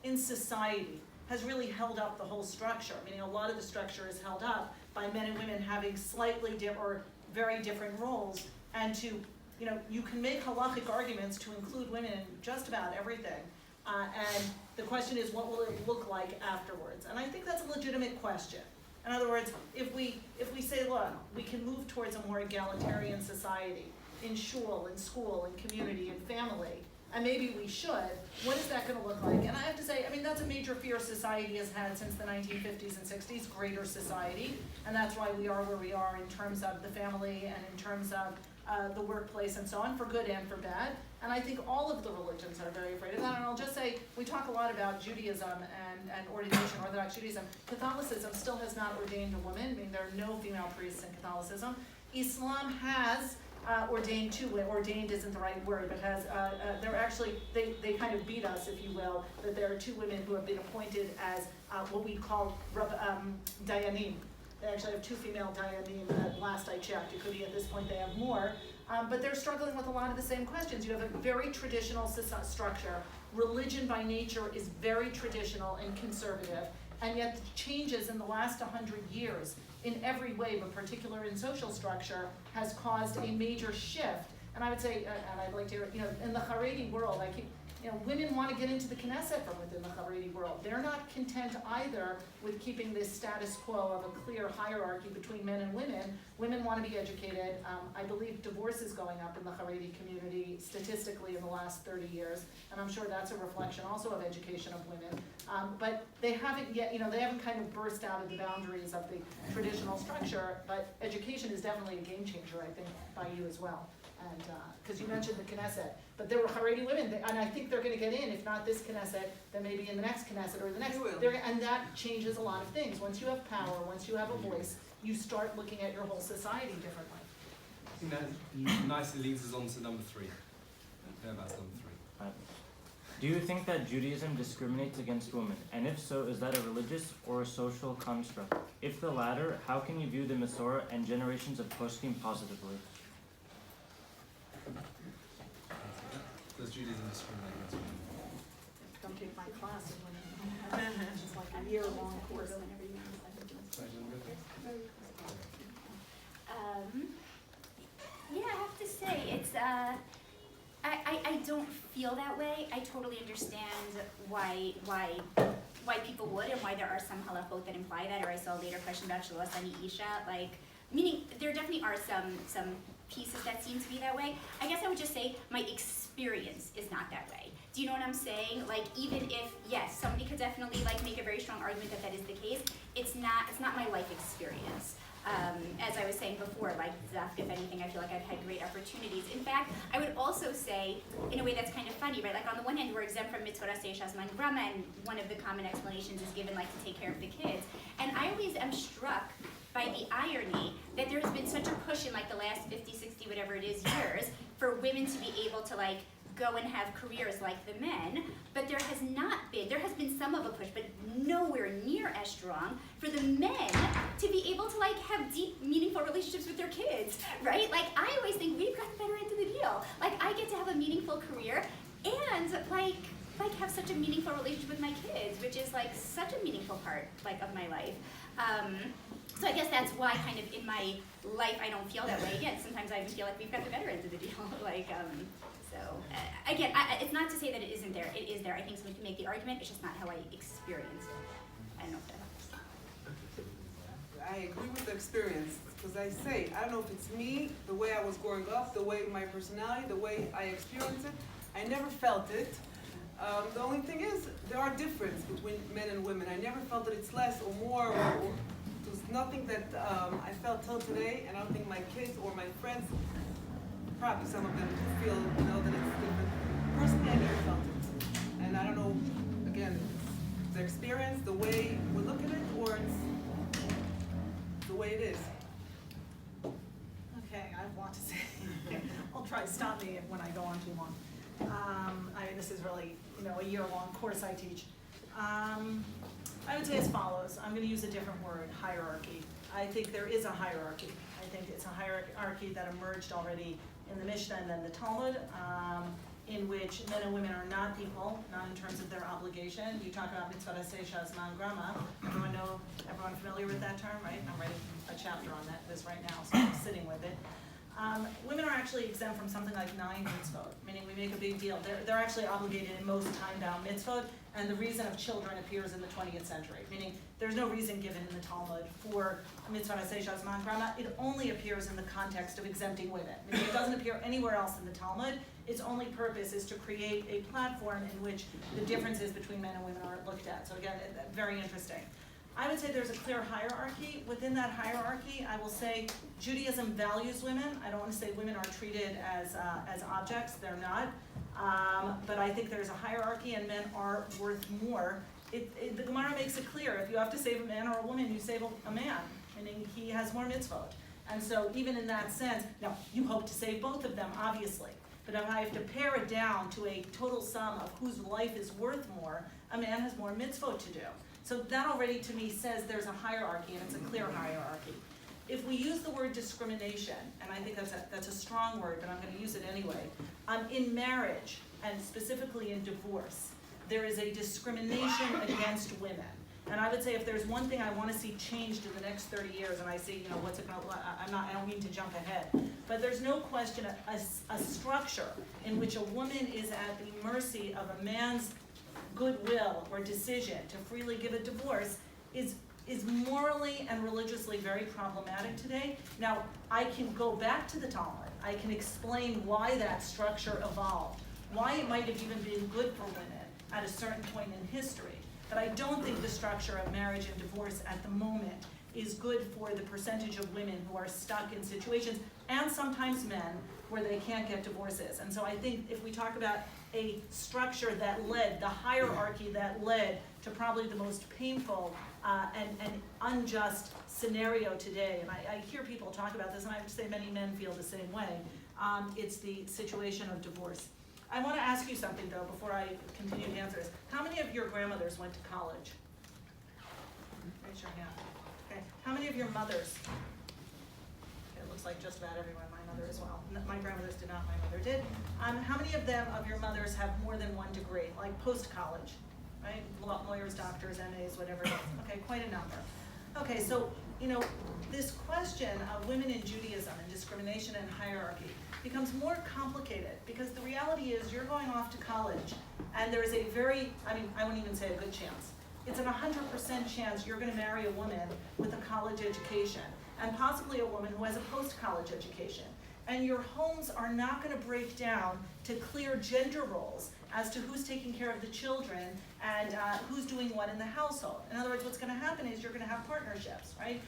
in society has really held up the whole structure. Meaning a lot of the structure is held up by men and women having slightly different or very different roles, and to, you can make halachic arguments to include women in just about everything. And the question is, what will it look like afterwards? And I think that's a legitimate question. In other words, if we say, look, we can move towards a more egalitarian society in shul, in school, in community, in family, and maybe we should, what is that gonna look like? And I have to say, that's a major fear society has had since the 1950s and 60s, greater society, and that's why we are where we are in terms of the family and in terms of the workplace and so on, for good and for bad. And I think all of the religions are very afraid of that. And I'll just say, we talk a lot about Judaism and ordination, Orthodox Judaism. Catholicism still has not ordained a woman. There are no female priests in Catholicism. Islam has ordained two women. Ordained isn't the right word, but has, they're actually, they kind of beat us, if you will, that there are two women who have been appointed as what we call dayanim. They actually have two female dayanim, at last I checked. It could be at this point they have more. But they're struggling with a lot of the same questions. You have a very traditional structure. Religion by nature is very traditional and conservative, and yet the changes in the last 100 years in every way, but particularly in social structure, has caused a major shift. And I would say, and I'd like to hear, in the Haredi world, women want to get into the Knesset from within the Haredi world. They're not content either with keeping this status quo of a clear hierarchy between men and women. Women want to be educated. I believe divorce is going up in the Haredi community statistically in the last 30 years, and I'm sure that's a reflection also of education of women. But they haven't yet, they haven't kind of burst out of the boundaries of the traditional structure, but education is definitely a game changer, I think, by you as well. And, because you mentioned the Knesset, but there were Haredi women, and I think they're gonna get in, if not this Knesset, then maybe in the next Knesset or the next. And that changes a lot of things. Once you have power, once you have a voice, you start looking at your whole society differently. I think that nicely leads us on to number 3. Yeah, that's number 3. Do you think that Judaism discriminates against women? And if so, is that a religious or a social construct? If the latter, how can you view the Masorah and generations of poskim positively? Does Judaism discriminate against women? Come take my class in women. It's like a year-long course. Yeah, I have to say, it's, I don't feel that way. I totally understand why people would and why there are some halachot that imply that, or I saw a later question about Shalos Ani Isha, meaning there definitely are some pieces that seem to be that way. I guess I would just say my experience is not that way. Do you know what I'm saying? Even if, yes, somebody could definitely make a very strong argument that that is the case, it's not my life experience. As I was saying before, if anything, I feel like I've had great opportunities. In fact, I would also say, in a way that's kind of funny, right? On the one hand, we're exempt from mitzvot aseh shazman grama, and one of the common explanations is given to take care of the kids. And I always am struck by the irony that there has been such a push in the last 50, 60, whatever it is, years for women to be able to go and have careers like the men, but there has been some of a push, but nowhere near as strong for the men to be able to have deep, meaningful relationships with their kids, right? I always think we've got the better end of the deal. I get to have a meaningful career and have such a meaningful relationship with my kids, which is such a meaningful part of my life. So I guess that's why kind of in my life I don't feel that way. Again, sometimes I even feel like we've got the better end of the deal. So again, it's not to say that it isn't there. It is there. I think someone can make the argument. It's just not how I experience it. I don't know if that helps. I agree with the experience, because I don't know if it's me, the way I was growing up, the way my personality, the way I experienced it. I never felt it. The only thing is, there are differences between men and women. I never felt that it's less or more, or there's nothing that I felt till today, and I don't think my kids or my friends, probably some of them feel, that it's different. Personally, I never felt it. And I don't know, again, it's the experience, the way we look at it, or it's the way it is. Okay, I have a lot to say. I'll try to stop me when I go on too long. This is really, a year-long course I teach. I would say as follows. I'm going to use a different word, hierarchy. I think there is a hierarchy. I think it's a hierarchy that emerged already in the Mishnah and then the Talmud, in which men and women are not equal, not in terms of their obligation. You talk about mitzvah seisha zman grama. Everyone familiar with that term, right? I'm writing a chapter on this right now, so I'm sitting with it. Women are actually exempt from something like 9 mitzvot, meaning we make a big deal. They're actually obligated in most time-bound mitzvot, and the reason of children appears in the 20th century, meaning there's no reason given in the Talmud for mitzvah seisha zman grama. It only appears in the context of exempting women. Meaning it doesn't appear anywhere else in the Talmud. Its only purpose is to create a platform in which the differences between men and women are looked at. So again, very interesting. I would say there's a clear hierarchy. Within that hierarchy, I will say Judaism values women. I don't want to say women are treated as objects. They're not. But I think there's a hierarchy, and men are worth more. The Gemara makes it clear. If you have to save a man or a woman, you save a man, meaning he has more mitzvot. And so even in that sense, now you hope to save both of them, obviously. But if I have to pare it down to a total sum of whose life is worth more, a man has more mitzvot to do. So that already to me says there's a hierarchy, and it's a clear hierarchy. If we use the word discrimination, and I think that's a strong word, but I'm going to use it anyway, in marriage, and specifically in divorce, there is a discrimination against women. And I would say if there's one thing I want to see changed in the next 30 years, and I see, what's it going to, I don't mean to jump ahead, but there's no question a structure in which a woman is at the mercy of a man's goodwill or decision to freely give a divorce is morally and religiously very problematic today. Now, I can go back to the Talmud. I can explain why that structure evolved, why it might have even been good for women at a certain point in history. But I don't think the structure of marriage and divorce at the moment is good for the percentage of women who are stuck in situations, and sometimes men, where they can't get divorces. And so I think if we talk about a structure that led, the hierarchy that led to probably the most painful and unjust scenario today, and I hear people talk about this, and I would say many men feel the same way, it's the situation of divorce. I want to ask you something, though, before I continue to answer this. How many of your grandmothers went to college? Raise your hand. Okay. How many of your mothers? Okay, it looks like just about everyone. My mother as well. My grandmothers did not. My mother did. How many of your mothers have more than one degree, like post-college, right? Lawyers, doctors, MAs, whatever it is. Okay, quite a number. Okay, so, this question of women in Judaism and discrimination and hierarchy becomes more complicated because the reality is you're going off to college and there is a I wouldn't even say a good chance. It's an 100% chance you're going to marry a woman with a college education and possibly a woman who has a post-college education. And your homes are not going to break down to clear gender roles as to who's taking care of the children and who's doing what in the household. In other words, what's going to happen is you're going to have partnerships, right?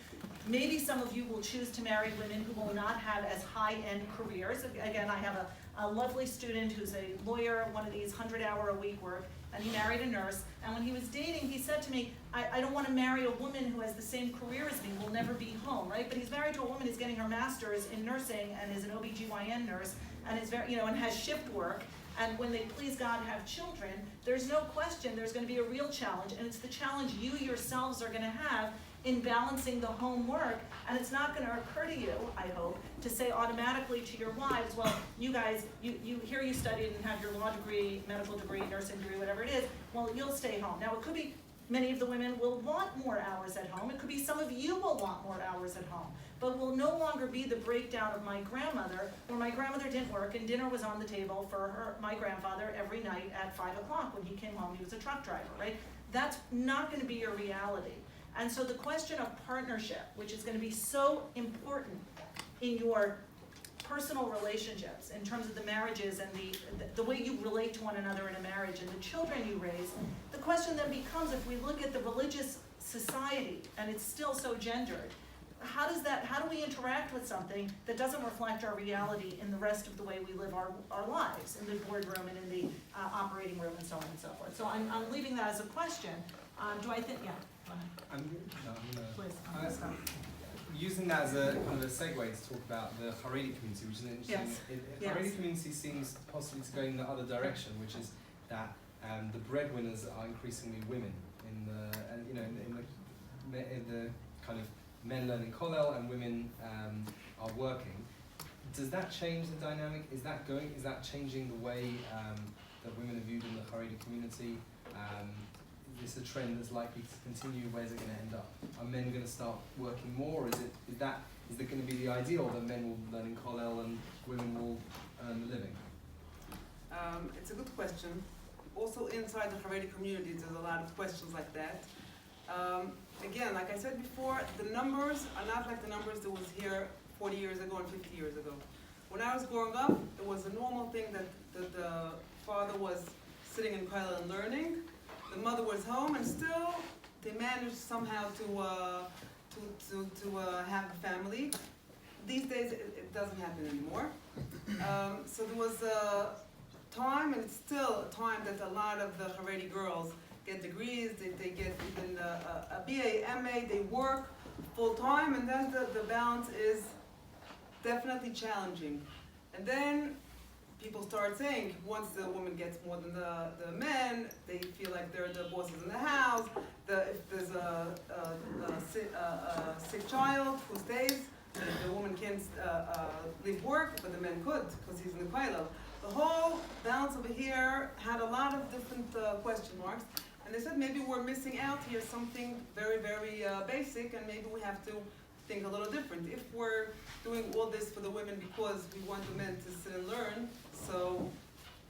Maybe some of you will choose to marry women who will not have as high-end careers. Again, I have a lovely student who's a lawyer, one of these 100-hour-a-week work, and he married a nurse. And when he was dating, he said to me, I don't want to marry a woman who has the same career as me, will never be home, right? But he's married to a woman who's getting her master's in nursing and is an OBGYN nurse and is very, and has shift work. And when they, please God, have children, there's no question there's going to be a real challenge, and it's the challenge you yourselves are going to have in balancing the home work. And it's not going to occur to you, I hope, to say automatically to your wives, well, you guys, you here you studied and have your law degree, medical degree, nursing degree, whatever it is, well, you'll stay home. Now, it could be many of the women will want more hours at home. It could be some of you will want more hours at home. but will no longer be the breakdown of my grandmother, where my grandmother didn't work and dinner was on the table for my grandfather every night at 5 o'clock when he came home. He was a truck driver, right? That's not going to be your reality. And so the question of partnership, which is going to be so important in your personal relationships, in terms of the marriages and the way you relate to one another in a marriage and the children you raise, the question then becomes, if we look at the religious society, and it's still so gendered, how do we interact with something that doesn't reflect our reality in the rest of the way we live our lives, in the boardroom and in the operating room and so on and so forth. So I'm leaving that as a question. Do I think, yeah, go ahead. I'm gonna Please. using that as a kind of a segue to talk about the Haredi community, which is an interesting. Yes. Haredi community seems possibly to go in the other direction, which is that the breadwinners are increasingly women in the kind of men learning kollel and women are working. Does that change the dynamic? Is that changing the way that women are viewed in the Haredi community? Is this a trend that's likely to continue? Where's it going to end up? Are men going to start working more? Or is that going to be the ideal, that men will learn in kollel and women will earn the living? It's a good question. Also inside the Haredi community, there's a lot of questions like that. Again, like I said before, the numbers are not like the numbers that was here 40 years ago and 50 years ago. When I was growing up, it was a normal thing that the father was sitting in kollel and learning. The mother was home, and still they managed somehow to have a family. These days, it doesn't happen anymore. So there was a time, and it's still a time, that a lot of the Haredi girls get degrees. They get even a BA, MA. They work full time, and then the balance is definitely challenging. And then people start saying, once the woman gets more than the men, they feel like they're the bosses in the house. If there's a sick child who stays, the woman can't leave work, but the man could, because he's in the kollel. The whole balance over here had a lot of different question marks. And they said, maybe we're missing out here something very, very basic, and maybe we have to think a little different. If we're doing all this for the women because we want the men to sit and learn, so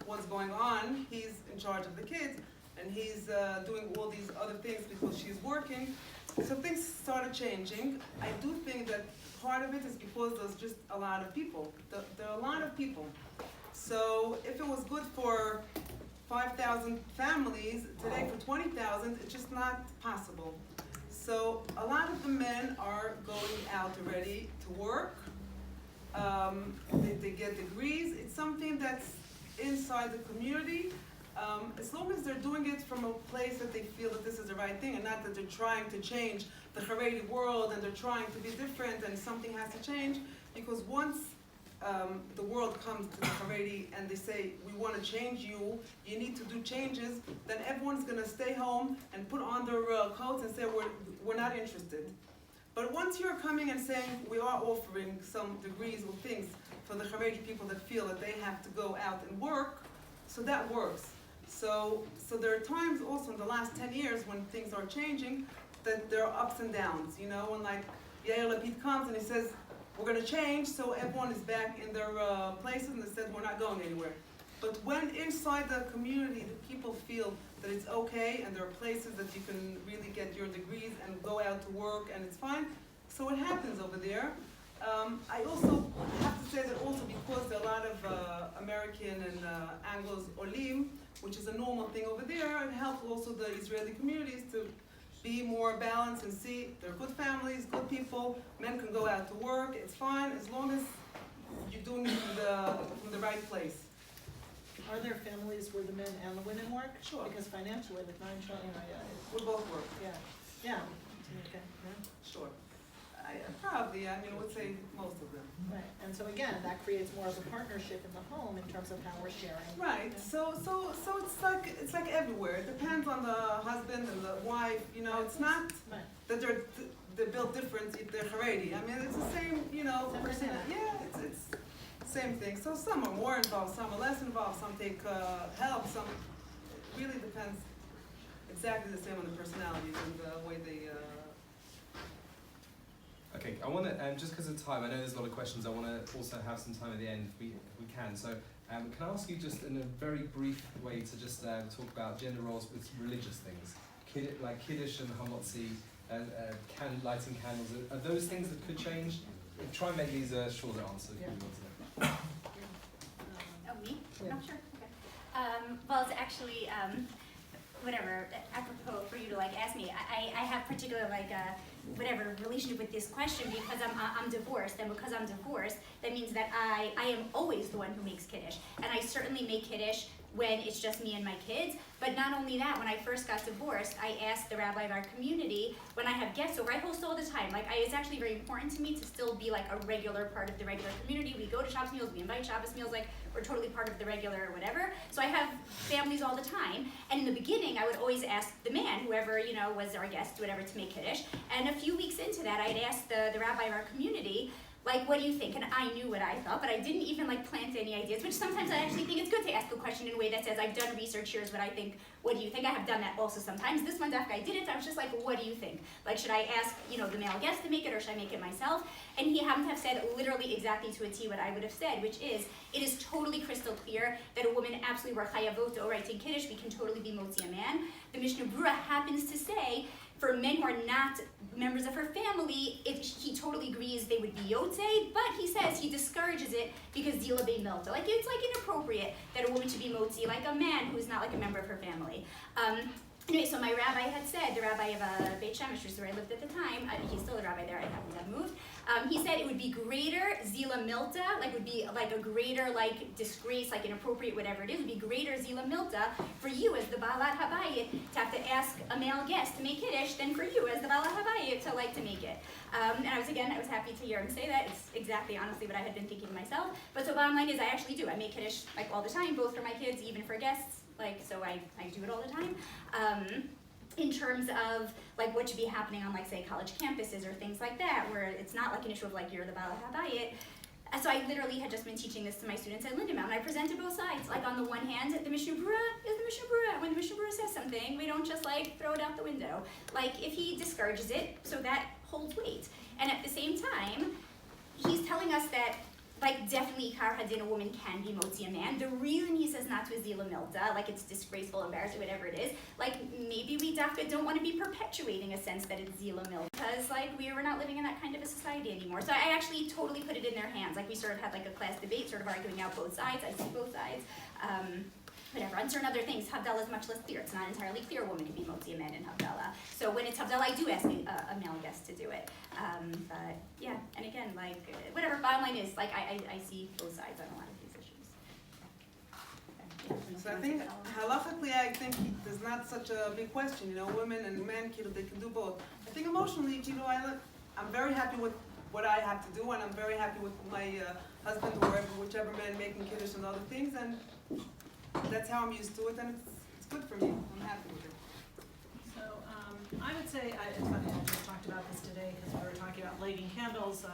what's going on? He's in charge of the kids, and he's doing all these other things because she's working. So things started changing. I do think that part of it is because there's just a lot of people. There are a lot of people. So if it was good for 5,000 families, today for 20,000, it's just not possible. So a lot of the men are going out already to work. They get degrees. It's something that's inside the community. As long as they're doing it from a place that they feel that this is the right thing, and not that they're trying to change the Haredi world and they're trying to be different and something has to change. Because once the world comes to the Haredi and they say, we want to change you, you need to do changes, then everyone's going to stay home and put on their coats and say, we're not interested. But once you're coming and saying, we are offering some degrees or things for the Haredi people that feel that they have to go out and work, so that works. So there are times also in the last 10 years when things are changing, that there are ups and downs, you know, and like Yair Lapid comes and he says, we're going to change, so everyone is back in their places, and they said, we're not going anywhere. But when inside the community, the people feel that it's okay, and there are places that you can really get your degrees and go out to work, and it's fine, so it happens over there. I also have to say that also because there are a lot of American and Anglos olim, which is a normal thing over there, it helps also the Israeli communities to be more balanced and see they're good families, good people, men can go out to work, it's fine, as long as you're doing it from the right place. Are there families where the men and the women work? Sure. Because financially, with 9 children, We both work. yeah. Okay, yeah. Sure. Probably, I would say most of them. Right, and so again, that creates more of a partnership in the home in terms of how we're sharing. Right. Yeah. So it's like everywhere. It depends on the husband and the wife. You know, it's not Right. that they're built different if they're Haredi. It's the same. You know, Same person. percent. Yeah, it's same thing. So some are more involved, some are less involved, some take help. Some it really depends. Exactly the same on the personalities and the way they. Okay, I want to, just because of time, I know there's a lot of questions, I want to also have some time at the end if we can. So can I ask you just in a very brief way to just talk about gender roles with religious things? Like Kiddush and Hamotzi, lighting candles, are those things that could change? Try and make these a shorter answer if you want to know. Oh, me? Yeah. Not sure. Okay. Well, it's actually, whatever, apropos for you to like ask me, I have particular whatever relationship with this question because I'm divorced, and because I'm divorced, that means that I am always the one who makes Kiddush, and I certainly make Kiddush when it's just me and my kids. But not only that, when I first got divorced, I asked the rabbi of our community, when I have guests over, I host all the time. It's actually very important to me to still be like a regular part of the regular community. We go to Shabbos meals, we invite Shabbos meals, like we're totally part of the regular whatever. So I have families all the time. And in the beginning, I would always ask the man, whoever, was our guest, whatever, to make Kiddush. And a few weeks into that, I'd asked the rabbi of our community, what do you think? And I knew what I thought, but I didn't even plant any ideas, which sometimes I actually think it's good to ask a question in a way that says, I've done research, here's what I think, what do you think? I have done that also sometimes. This one, after I did it, I was just what do you think? Should I ask, the male guest to make it, or should I make it myself? And he happened to have said literally exactly to a T what I would have said, which is, it is totally crystal clear that a woman absolutely were chayavot, right, in Kiddush, we can totally be motzi a man. The Mishnah Berurah happens to say, for men who are not members of her family, he totally agrees they would be yotzei, but he says he discourages it because dila bein milta. It's inappropriate that a woman should be motzi, like a man who's not a member of her family. Anyway, so my rabbi had said, the rabbi of Beit Shemesh, which is where I lived at the time, he's still a rabbi there, I happen to have moved, he said it would be greater zila milta, would be a greater disgrace, inappropriate, whatever it is, would be greater zila milta for you as the balat habayit to have to ask a male guest to make Kiddush than for you as the balat habayit to make it. And I was happy to hear him say that. It's exactly, honestly, what I had been thinking myself. But so bottom line is, I actually do. I make Kiddush all the time, both for my kids, even for guests. So I do it all the time. In terms of what should be happening on say college campuses or things like that, where it's not an issue of you're the Baal Habayit. So I literally had just been teaching this to my students at Lindenbaum, and I presented both sides. On the one hand, the Mishnah Berurah is the Mishnah Berurah. When the Mishnah Berurah says something, we don't just throw it out the window. If he discourages it, so that holds weight. And at the same time, he's telling us that definitely Ikar Hadin, a woman can be motzi a man. The reason he says not to is Zila Milta, it's disgraceful, embarrassing, whatever it is. Maybe we dafka don't want to be perpetuating a sense that it's Zila Milta, because we're not living in that kind of a society anymore. So I actually totally put it in their hands. We sort of had a class debate, sort of arguing out both sides. I see both sides. Whatever, on certain other things, Havdalah is much less clear. It's not entirely clear a woman can be motzi a man in Havdalah. So when it's Havdalah, I do ask a male guest to do it. But yeah, and again, whatever, bottom line is, I see both sides on a lot of these issues. Okay, yeah, So I think, halachically, I think there's not such a big question. Women and men, they can do both. I think emotionally, I'm very happy with what I have to do, and I'm very happy with my husband, or whichever man making Kiddush and other things, and that's how I'm used to it, and it's good for me. I'm happy with it. So I would say, it's funny, I just talked about this today because we were talking about lighting candles,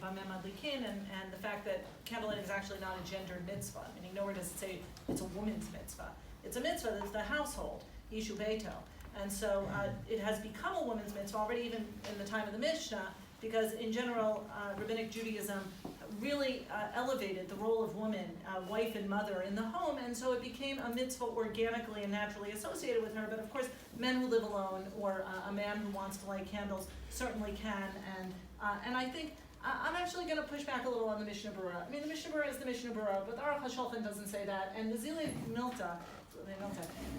Bameh Madlikin, and the fact that candlelight is actually not a gendered mitzvah, meaning nowhere does it say it's a woman's mitzvah. It's a mitzvah that's the household, Ishu Beito. And so it has become a woman's mitzvah already even in the time of the Mishnah, because in general, Rabbinic Judaism really elevated the role of woman, wife and mother in the home, and so it became a mitzvah organically and naturally associated with her. But of course, men who live alone, or a man who wants to light candles, certainly can. And I think I'm actually going to push back a little on the Mishnah Berurah. I mean, the Mishnah Berurah is the Mishnah Berurah, but the Aruch HaShulchan doesn't say that. And the Zilei Milta,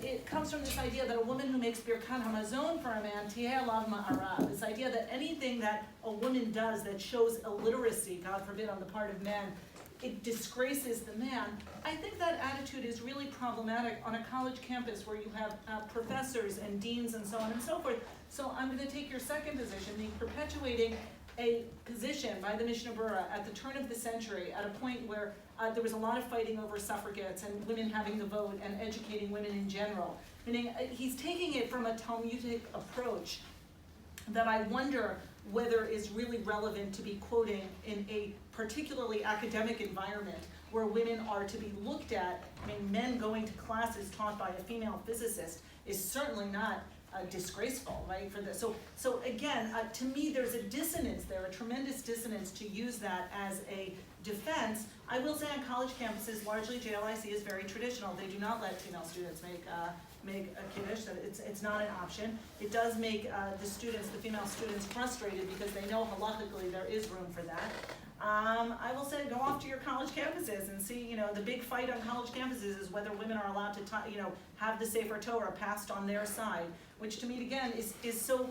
it comes from this idea that a woman who makes birkat hamazon for a man, tiheh alav ma'ara. This idea that anything that a woman does that shows illiteracy, God forbid, on the part of men, it disgraces the man. I think that attitude is really problematic on a college campus where you have professors and deans and so on and so forth. So I'm going to take your second position, being perpetuating a position by the Mishnah Berurah at the turn of the century, at a point where there was a lot of fighting over suffragettes and women having the vote and educating women in general. Meaning he's taking it from a Talmudic approach that I wonder whether is really relevant to be quoting in a particularly academic environment where women are to be looked at. I mean, men going to classes taught by a female physicist is certainly not disgraceful, right? So again, to me, there's a dissonance there, a tremendous dissonance to use that as a defense. I will say on college campuses, largely JLIC is very traditional. They do not let female students make a Kiddush. So it's not an option. It does make the female students frustrated because they know halakhically there is room for that. I will say, go off to your college campuses and see, the big fight on college campuses is whether women are allowed to, have the Sefer Torah passed on their side, which to me, again, is so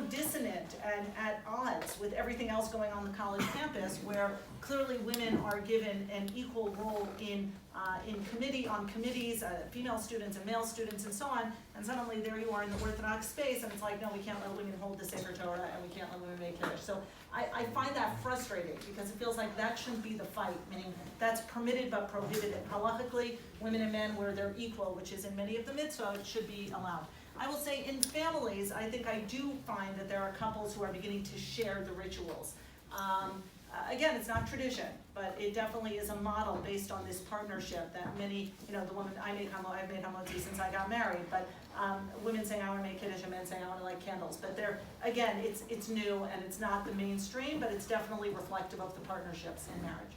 dissonant and at odds with everything else going on the college campus, where clearly women are given an equal role in committees, female students and male students and so on, and suddenly there you are in the Orthodox space, and it's like, no, we can't let women hold the Sefer Torah, and we can't let women make Kiddush. So I find that frustrating, because it feels like that shouldn't be the fight, meaning that's permitted but prohibited. Halachically, women and men, where they're equal, which is in many of the mitzvot, should be allowed. I will say in families, I think I do find that there are couples who are beginning to share the rituals. Again, it's not tradition, but it definitely is a model based on this partnership that many, the woman, I've made hamotzi since I got married, but women saying I want to make Kiddush and men saying I want to light candles. But again, it's new and it's not the mainstream, but it's definitely reflective of the partnerships in marriage.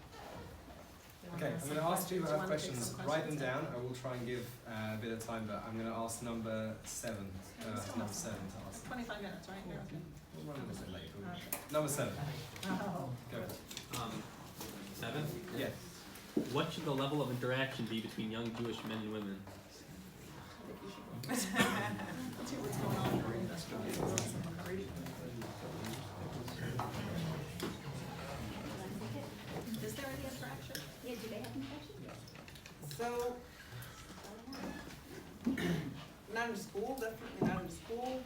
Okay, I'm going to ask two questions. Write them down. I will try and give a bit of time, but I'm going to ask number 7. Number 7 to ask. 25 minutes, right? You're okay. We'll run a bit late. Number 7. Oh. Go. 7? Yes. What should the level of interaction be between young Jewish men and women? Let's see what's going on in our industrial business. Is there any interaction? Yeah, do they have any questions? So, not in school, definitely not in school.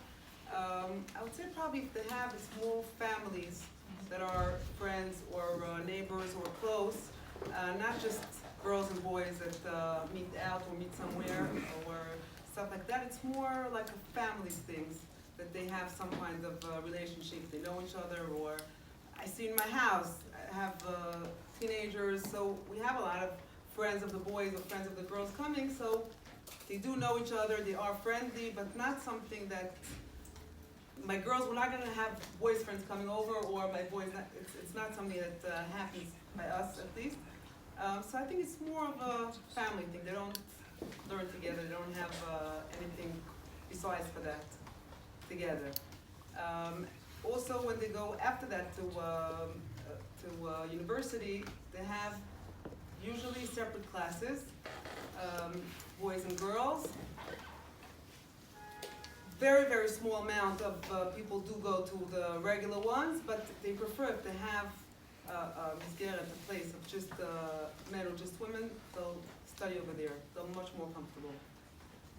I would say probably if they have small families that are friends or neighbors or close, not just girls and boys that meet out or meet somewhere or stuff like that. It's more like a family things, that they have some kind of relationship. They know each other, or I see in my house, I have teenagers, so we have a lot of friends of the boys or friends of the girls coming, so they do know each other, they are friendly, but not something that my girls, we're not going to have boys friends coming over, or my boys, it's not something that happens by us at least. So I think it's more of a family thing. They don't learn together, they don't have anything besides for that together. Also, when they go after that to university, they have usually separate classes, boys and girls. Very, very small amount of people do go to the regular ones, but they prefer if they have a place of just men or just women, they'll study over there. They're much more comfortable.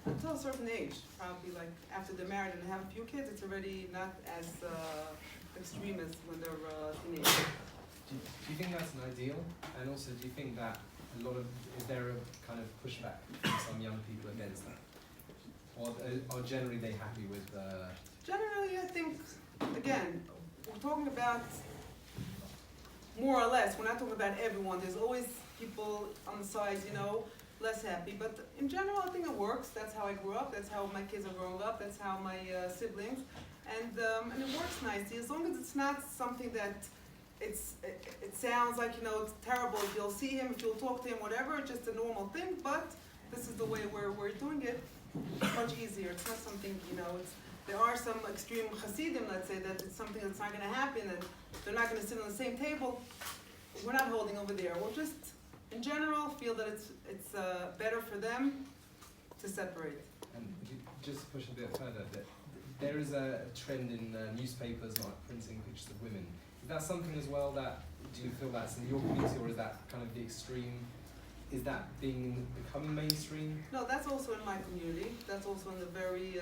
Until a certain age, probably like after they're married and have a few kids, it's already not as extreme as when they're teenagers. Do you think that's an ideal? And also, do you think that is there a kind of pushback from some young people against that? Or generally they happy with Generally, I think, again, we're talking about more or less. We're not talking about everyone. There's always people on the sides, less happy. But in general, I think it works. That's how I grew up. That's how my kids are growing up. That's how my siblings. And it works nicely, as long as it's not something that it sounds like, it's terrible. If you'll see him, if you'll talk to him, whatever, it's just a normal thing. But this is the way we're doing it. It's much easier. It's not something, there are some extreme Hasidim, let's say, that it's something that's not going to happen and they're not going to sit on the same table. We're not holding over there. We'll just, in general, feel that it's better for them to separate. And just push a bit further, there is a trend in newspapers not printing pictures of women. Is that something as well that, do you feel that's in your community, or is that kind of the extreme? Is that becoming mainstream? No, that's also in my community. That's also in the very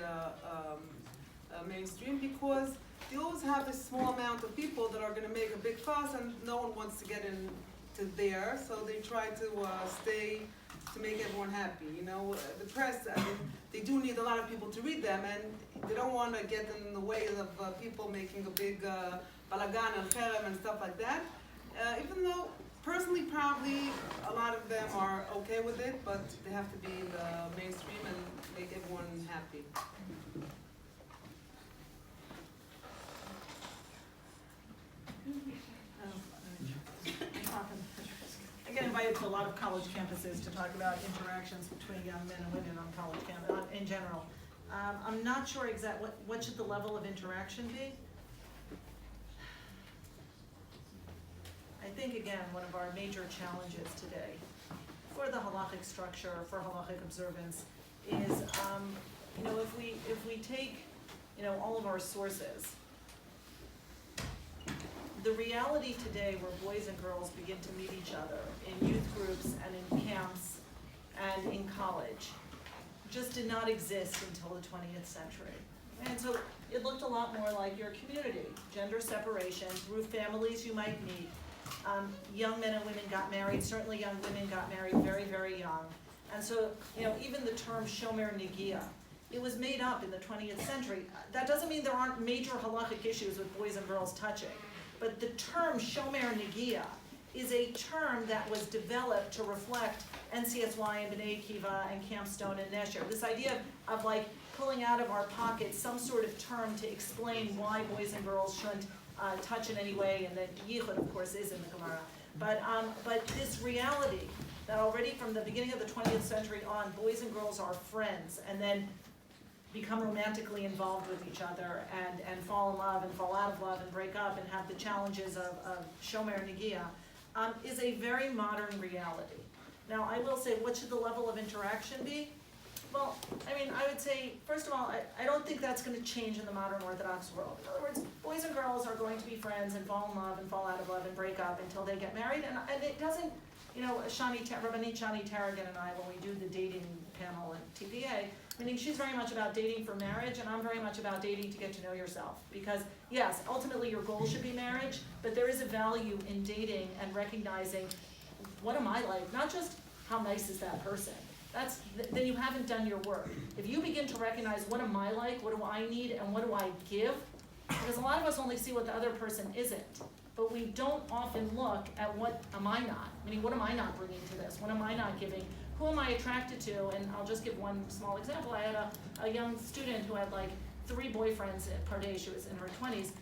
mainstream, because you always have this small amount of people that are going to make a big fuss, and no one wants to get into there, so they try to stay to make everyone happy. The press, they do need a lot of people to read them, and they don't want to get in the way of people making a big balagan and cherem and stuff like that. Even though personally, probably a lot of them are okay with it, but they have to be in the mainstream and make everyone happy. I get invited to a lot of college campuses to talk about interactions between young men and women on college campus, in general. I'm not sure what should the level of interaction be? I think, again, one of our major challenges today for the halachic structure, for halachic observance, is, if we take, all of our sources, the reality today where boys and girls begin to meet each other in youth groups and in camps and in college just did not exist until the 20th century. And so it looked a lot more like your community, gender separation, through families you might meet. Young men and women got married, certainly young women got married very, very young. And so, even the term shomer negia, it was made up in the 20th century. That doesn't mean there aren't major halachic issues with boys and girls touching. But the term shomer negia is a term that was developed to reflect NCSY and B'nai Akiva and Camp Stone and Nesher. This idea of like pulling out of our pockets some sort of term to explain why boys and girls shouldn't touch in any way, and that yichud, of course, is in the Gemara. But this reality that already from the beginning of the 20th century on, boys and girls are friends, and then become romantically involved with each other and fall in love and fall out of love and break up and have the challenges of shomer negia, is a very modern reality. Now, I will say, what should the level of interaction be? Well, I would say, first of all, I don't think that's going to change in the modern Orthodox world. In other words, boys and girls are going to be friends and fall in love and fall out of love and break up until they get married, and it doesn't, Rabbanit Shani Tarragon and I, when we do the dating panel at TPA, meaning she's very much about dating for marriage, and I'm very much about dating to get to know yourself. Because, yes, ultimately your goal should be marriage, but there is a value in dating and recognizing, what am I like? Not just how nice is that person. Then you haven't done your work. If you begin to recognize, what am I like, what do I need, and what do I give? Because a lot of us only see what the other person isn't. But we don't often look at what am I not? Meaning, what am I not bringing to this? What am I not giving? Who am I attracted to? And I'll just give one small example. I had a young student who had like 3 boyfriends at Pardee. She was in her 20s,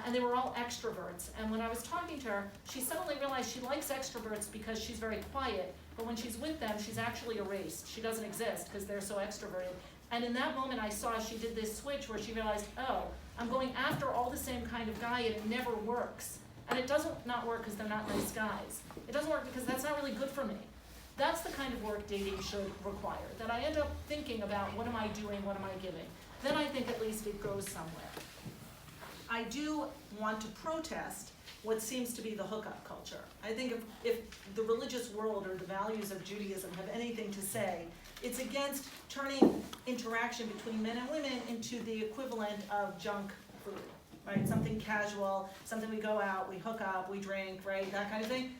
and they were all extroverts. And when I was talking to her, she suddenly realized she likes extroverts because she's very quiet, but when she's with them, she's actually erased. She doesn't exist because they're so extroverted. And in that moment, I saw she did this switch where she realized, oh, I'm going after all the same kind of guy, and it never works. And it doesn't not work because they're not nice guys. It doesn't work because that's not really good for me. That's the kind of work dating should require, that I end up thinking about, what am I doing, what am I giving? Then I think at least it goes somewhere. I do want to protest what seems to be the hookup culture. I think if the religious world or the values of Judaism have anything to say, it's against turning interaction between men and women into the equivalent of junk food, right? Something casual, something we go out, we hook up, we drink, right? That kind of thing.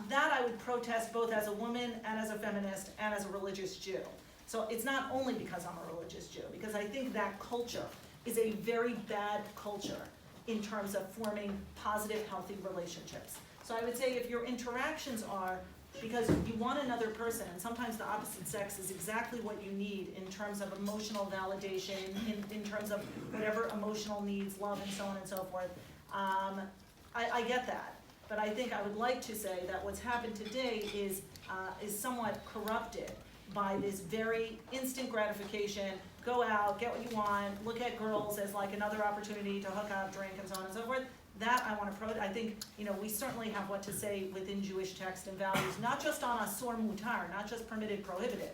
That I would protest both as a woman and as a feminist and as a religious Jew. So it's not only because I'm a religious Jew, because I think that culture is a very bad culture in terms of forming positive, healthy relationships. So I would say if your interactions are because you want another person, and sometimes the opposite sex is exactly what you need in terms of emotional validation, in terms of whatever emotional needs, love, and so on and so forth, I get that. But I think I would like to say that what's happened today is somewhat corrupted by this very instant gratification, go out, get what you want, look at girls as like another opportunity to hook up, drink, and so on and so forth. That I want to I think, we certainly have what to say within Jewish text and values, not just on asur mutar, not just permitted, prohibited,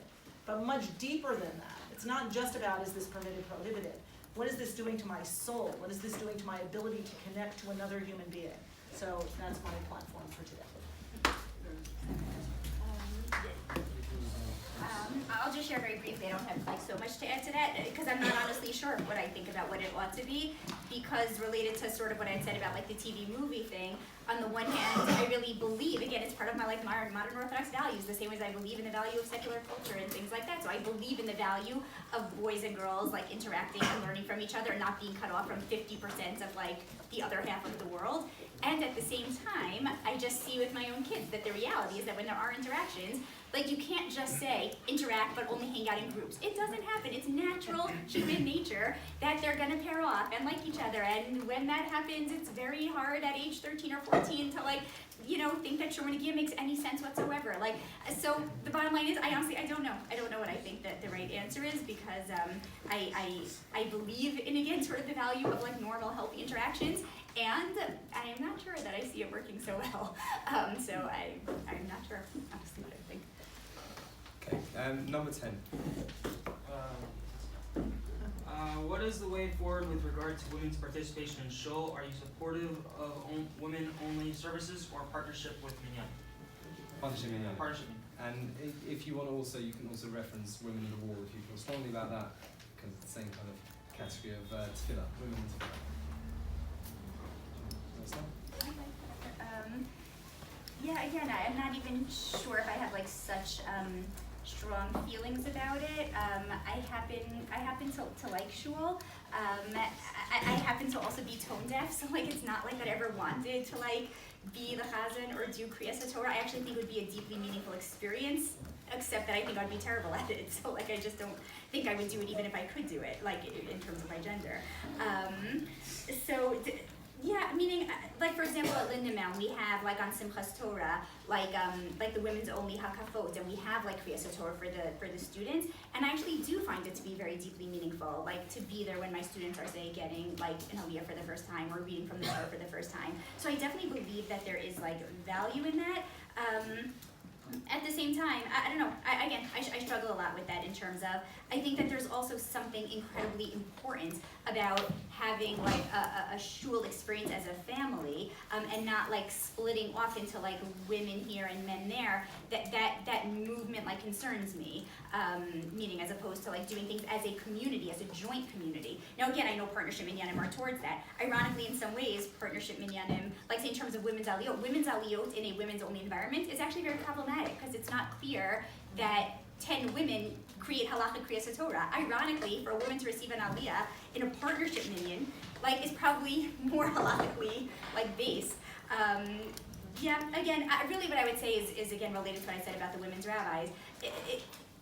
but much deeper than that. It's not just about, is this permitted, prohibited? What is this doing to my soul? What is this doing to my ability to connect to another human being? So that's my platform for today. I'll just share very briefly. I don't have so much to add to that because I'm not honestly sure what I think about what it ought to be, because related to sort of what I had said about the TV movie thing, on the one hand, I really believe, again, it's part of my modern Orthodox values, the same as I believe in the value of secular culture and things like that. So I believe in the value of boys and girls interacting and learning from each other and not being cut off from 50% of the other half of the world. And at the same time, I just see with my own kids that the reality is that when there are interactions, like you can't just say interact but only hang out in groups. It doesn't happen. It's natural human nature that they're gonna pair off and like each other. And when that happens, it's very hard at age 13 or 14 to like, you know, think that Shomanagia makes any sense whatsoever. Like, so the bottom line is, I honestly, I don't know. I don't know what I think that the right answer is because I believe in, again, sort of the value of like normal, healthy interactions. And I am not sure that I see it working so well. So I'm not sure, honestly, what I think. Okay, number 10. What is the way forward with regard to women's participation in shul? Are you supportive of women-only services or partnership with minyan? Partnership minyan. Partnership. And if you want to also, you can also reference women in the wall if you feel strongly about that, because it's the same kind of category of tefillah, women in tefillah. Yeah, again, I'm not even sure if I have like such strong feelings about it. I happen to like shul. I happen to also be tone deaf, so like it's not like that I ever wanted to like be the chazan or do Kriyas Torah. I actually think it would be a deeply meaningful experience, except that I think I'd be terrible at it. So like I just don't think I would do it even if I could do it, like in terms of my gender. Yeah, meaning, like for example, at Lindenbaum, we have like on Simchas Torah, like the women's only hakafot, and we have like Kriyas Torah for the students, and I actually do find it to be very deeply meaningful, like to be there when my students are say getting like an aliyah for the first time or reading from the Torah for the first time. So I definitely believe that there is like value in that. At the same time, I don't know, I struggle a lot with that in terms of, I think that there's also something incredibly important about having like a shul experience as a family, and not like splitting off into like women here and men there. That movement like concerns me, meaning as opposed to like doing things as a community, as a joint community. Now again, I know partnership minyanim are towards that. Ironically, in some ways, partnership minyanim, like say in terms of women's aliyot in a women's only environment is actually very problematic because it's not clear that 10 women create halachic Kriyas Torah. Ironically, for a woman to receive an aliyah in a partnership minyan, like is probably more halachically like base. Yeah, again, really what I would say is again related to what I said about the women's rabbis.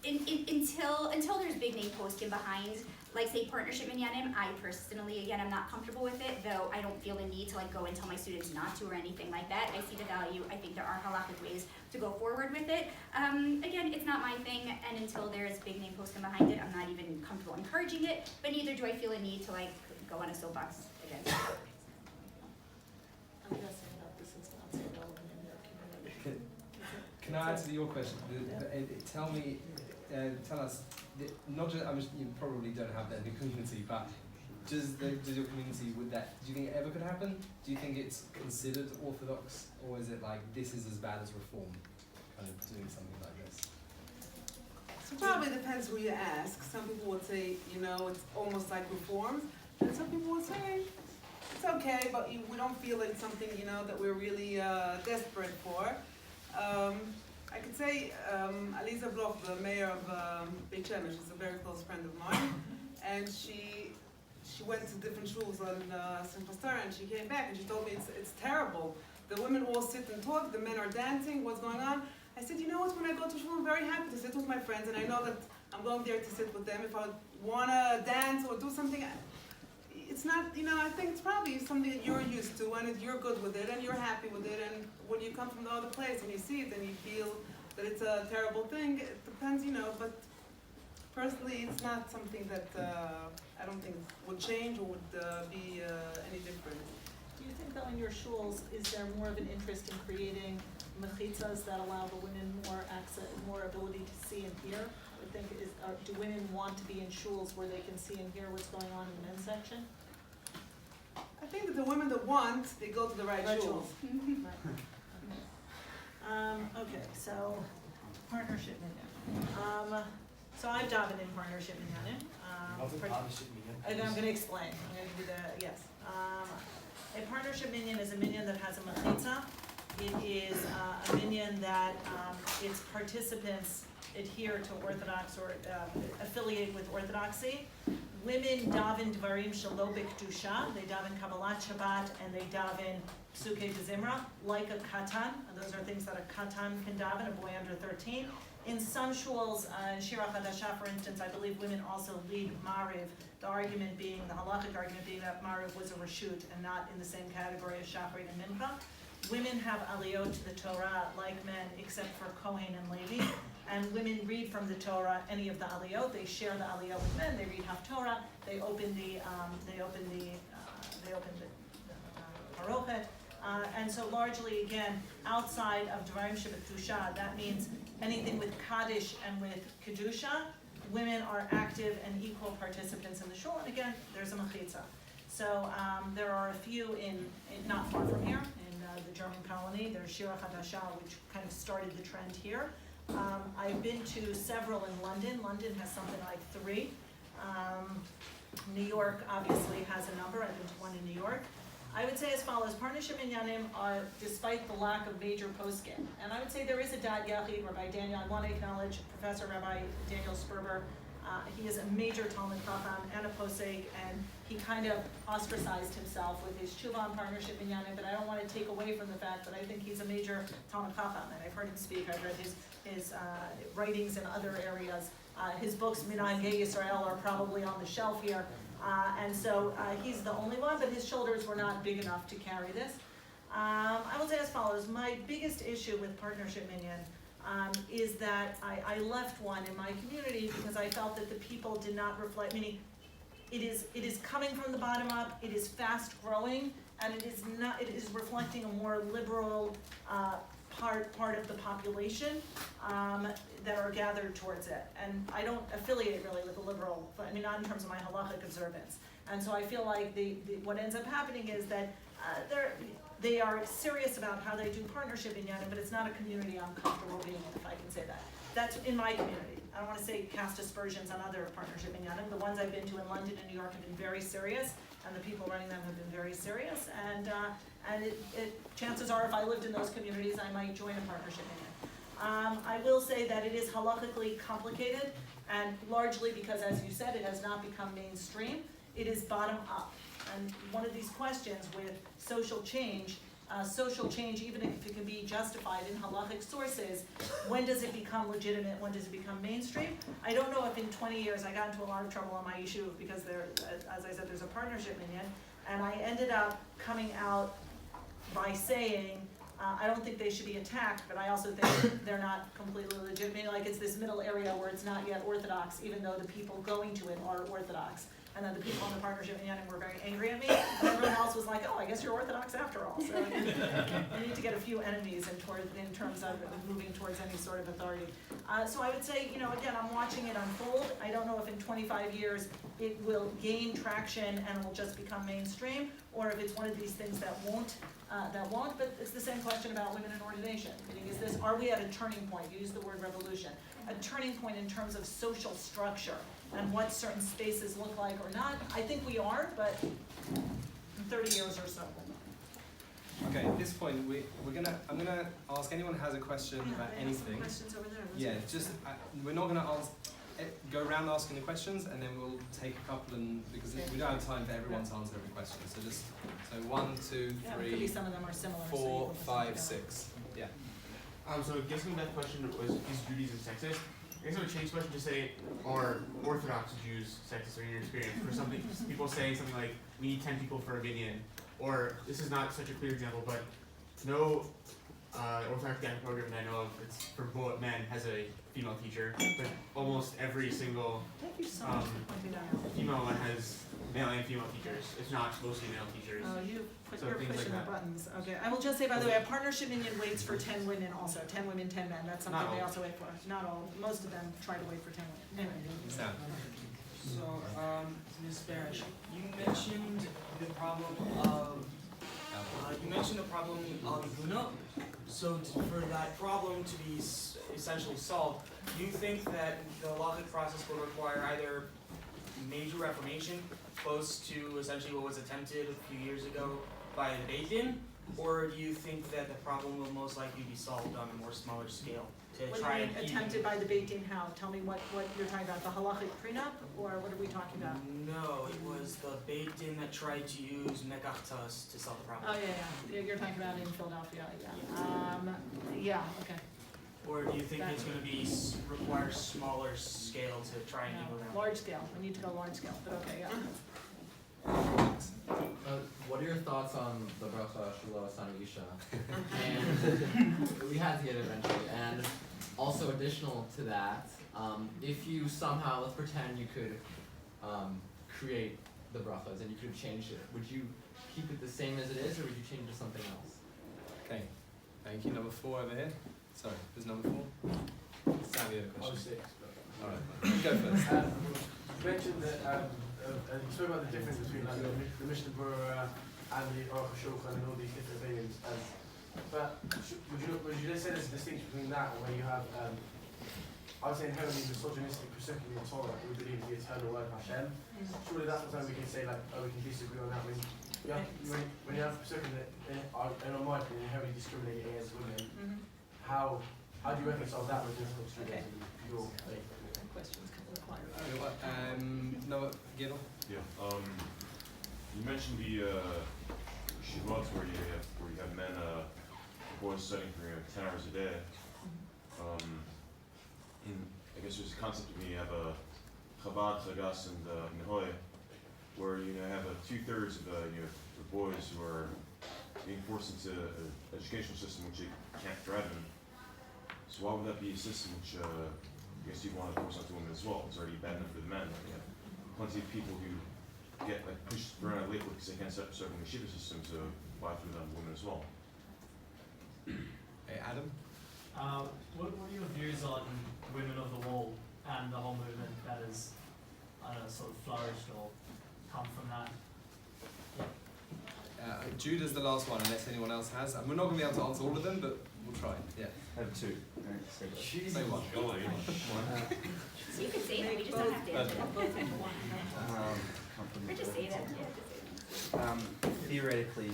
Until there's big name posting behind, like say partnership minyanim, I personally, again, I'm not comfortable with it, though I don't feel a need to like go and tell my students not to or anything like that. I see the value. I think there are halakhic ways to go forward with it. Again, it's not my thing, and until there's big name posting behind it, I'm not even comfortable encouraging it, but neither do I feel a need to like go on a soapbox against it. I'm guessing that this is not so relevant in your community. Can I answer your question? Tell us, not just, you probably don't have that in the community, but does your community, do you think it ever could happen? Do you think it's considered orthodox, or is it like, this is as bad as reform, kind of doing something like this? It probably depends who you ask. Some people would say, you know, it's almost like reform, and some people would say, it's okay, but we don't feel it's something, you know, that we're really desperate for. I could say Aliza Bloch, the mayor of Beit Shemesh, is a very close friend of mine, and she went to different shuls on Simchas Torah, and she came back and she told me it's terrible. The women all sit and talk, the men are dancing, what's going on? I said, you know what, when I go to shul, I'm very happy to sit with my friends, and I know that I'm going there to sit with them. If I want to dance or do something, it's not, you know, I think it's probably something that you're used to, and you're good with it, and you're happy with it, and when you come from the other place and you see it and you feel that it's a terrible thing, it depends, you know, but personally it's not something that I don't think would change or would be any different. Do you think though in your shuls, is there more of an interest in creating mechitzas that allow the women more access, more ability to see and hear? I think do women want to be in shuls where they can see and hear what's going on in the men's section? I think that the women that want, they go to the right shuls. Okay, so partnership minyan. So I've davened in partnership minyanim. And I'm going to explain. I'm going to do the yes. A partnership minyan is a minyan that has a mechitza. It is a minyan that its participants adhere to Orthodox or affiliate with Orthodoxy. women daven dvarim shelo b'kedusha, they daven Kabbalat Shabbat, and they daven Psukei Zimra, like a katan. And those are things that a katan can daven, a boy under 13. In some shuls, in Shira Chadasha, for instance, I believe women also lead Mariv, the argument being, the halachic argument being that Mariv was a reshut and not in the same category as Shachrit and Mincha. Women have aliyot to the Torah like men, except for Kohen and Levi. And women read from the Torah any of the aliyot. They share the aliyot with men. They read Haftorah. They open the parochet. And so largely, again, outside of Dvarim Shebekdusha, that means anything with Kaddish and with Kedusha, women are active and equal participants in the shul. And again, there's a mechitza. So there are a few in not far from here, in the German colony. There's Shira Chadasha, which kind of started the trend here. I've been to several in London. London has something like 3. New York obviously has a number. I've been to one in New York. I would say as follows: partnership minyanim are, despite the lack of major poskim, and I would say there is a dad yachid, Rabbi Daniel. I want to acknowledge Professor Rabbi Daniel Sperber. He is a major Talmud Chacham and a posek, and he kind of ostracized himself with his tshuva on partnership minyanim. But I don't want to take away from the fact that I think he's a major Talmud Chacham, and I've heard him speak. I've read his writings in other areas. His books, Minhagei Yisrael, are probably on the shelf here. And so he's the only one, but his shoulders were not big enough to carry this. I will say as follows: my biggest issue with partnership minyan is that I left one in my community because I felt that the people did not reflect, meaning it is coming from the bottom up, it is fast growing, and it is reflecting a more liberal part of the population that are gathered towards it. And I don't affiliate really with the liberal, I mean, not in terms of my halachic observance. And so I feel like what ends up happening is that they are serious about how they do partnership in Yanim, but it's not a community I'm comfortable being in, if I can say that. That's in my community. I don't want to say cast aspersions on other partnership in Yanim. The ones I've been to in London and New York have been very serious, and the people running them have been very serious. And chances are, if I lived in those communities, I might join a partnership in it. I will say that it is halachically complicated, and largely because, as you said, it has not become mainstream. It is bottom up. And one of these questions with social change, even if it can be justified in halachic sources, when does it become legitimate? When does it become mainstream? I don't know if in 20 years, I got into a lot of trouble on my yeshuv because as I said, there's a partnership minyan, and I ended up coming out by saying, I don't think they should be attacked, but I also think they're not completely legitimate. Like it's this middle area where it's not yet orthodox, even though the people going to it are orthodox. And then the people in the partnership minyanim were very angry at me, and everyone else was like, oh, I guess you're orthodox after all. So I need to get a few enemies in terms of moving towards any sort of authority. So I would say, again, I'm watching it unfold. I don't know if in 25 years it will gain traction and will just become mainstream, or if it's one of these things that won't, but it's the same question about women in ordination. Meaning, are we at a turning point? You use the word revolution. A turning point in terms of social structure and what certain spaces look like or not. I think we are, but in 30 years or so. Okay, at this point, I'm gonna ask anyone who has a question about anything. Questions over there. Yeah, just we're not gonna go around asking the questions, and then we'll take a couple, because we don't have time for everyone to answer every question. So 1, 2, 3, Could be some of them are similar. 4, 5, 6. Yeah. So guessing that question was, is Judaism sexist? I guess I would change the question to say, are Orthodox Jews sexist in your experience? For something, people saying something like, we need 10 people for a minyan, or this is not such a clear example, but no Orthodox academic program that I know of, it's for both men, has a female teacher, but almost every single Thank you so much for pointing that out. female one has male and female teachers. It's not mostly male teachers. Oh, you're So pushing things like the that. buttons. Okay, I will just say, by the way, a partnership minyan waits for 10 women also. 10 women, 10 men. That's something Not they all. also wait for. Not all. Most of them try to wait for 10 women. Anyway. Sam. So, Ms. Barish, you mentioned the problem of Guna. So for that problem to be essentially solved, do you think that the halachic process will require either major reformation, close to essentially what was attempted a few years ago by the Beit Din, Or do you think that the problem will most likely be solved on a more smaller scale to When try you and mean keep attempted by the Beit Din, how? Tell me what you're talking about, the halachic prenup, or what are we talking about? No, it was the Beit Din that tried to use mekachtas to solve the problem. Oh, yeah. You're talking about in Philadelphia, yeah. Yeah, okay. Or do you think it's going to be require smaller scale to try and No, deal with that? large scale, we need to go large scale, but okay, yeah. What are your thoughts on the bracha Shelo Asanu Isha? And we had to get it eventually. And also additional to that, if you somehow, let's pretend you could create the brachas and you could have changed it, would you keep it the same as it is, or would you change it to something else? Okay, thank you. Number 4 over here. Sorry, who's number 4? Sam, you had a question. All right, go first. You mentioned that you spoke about the difference between like the Mishnah Berurah and the Aruch HaShulchan and all these different opinions. But would you say there's a distinction between that and where you have, I would say inherently misogynistic pursuit in the Torah, we believe in the eternal word of Hashem. Surely that's the time we can say like, oh, we can disagree on that. When you have pursuit in our mind and inherently discriminating against women, how do you reconcile that with your faith? Questions come Noah, Gil? Yeah. You mentioned the shivot where you have men, boys studying for 10 hours a day. I guess there's a concept of you have a Chabad, Chagas, and Nehoy, where you have 2/3 of the boys who are being forced into an educational system which they can't thrive in. So why would that be a system which I guess you want to force onto women as well? It's already bad enough for the men. You have plenty of people who get pushed around a label because they can't set up certain yeshiva systems, so why through them women as well? Hey, Adam? What are your views on Women of the Wall and the whole movement that has, sort of flourished or come from that? Jude is the last one, unless anyone else has. And we're not going to be able to answer all of them, but we'll try. Yeah. I have 2. Say one. So you can say that, we just don't have to answer both into one. Or just say that, yeah. Theoretically,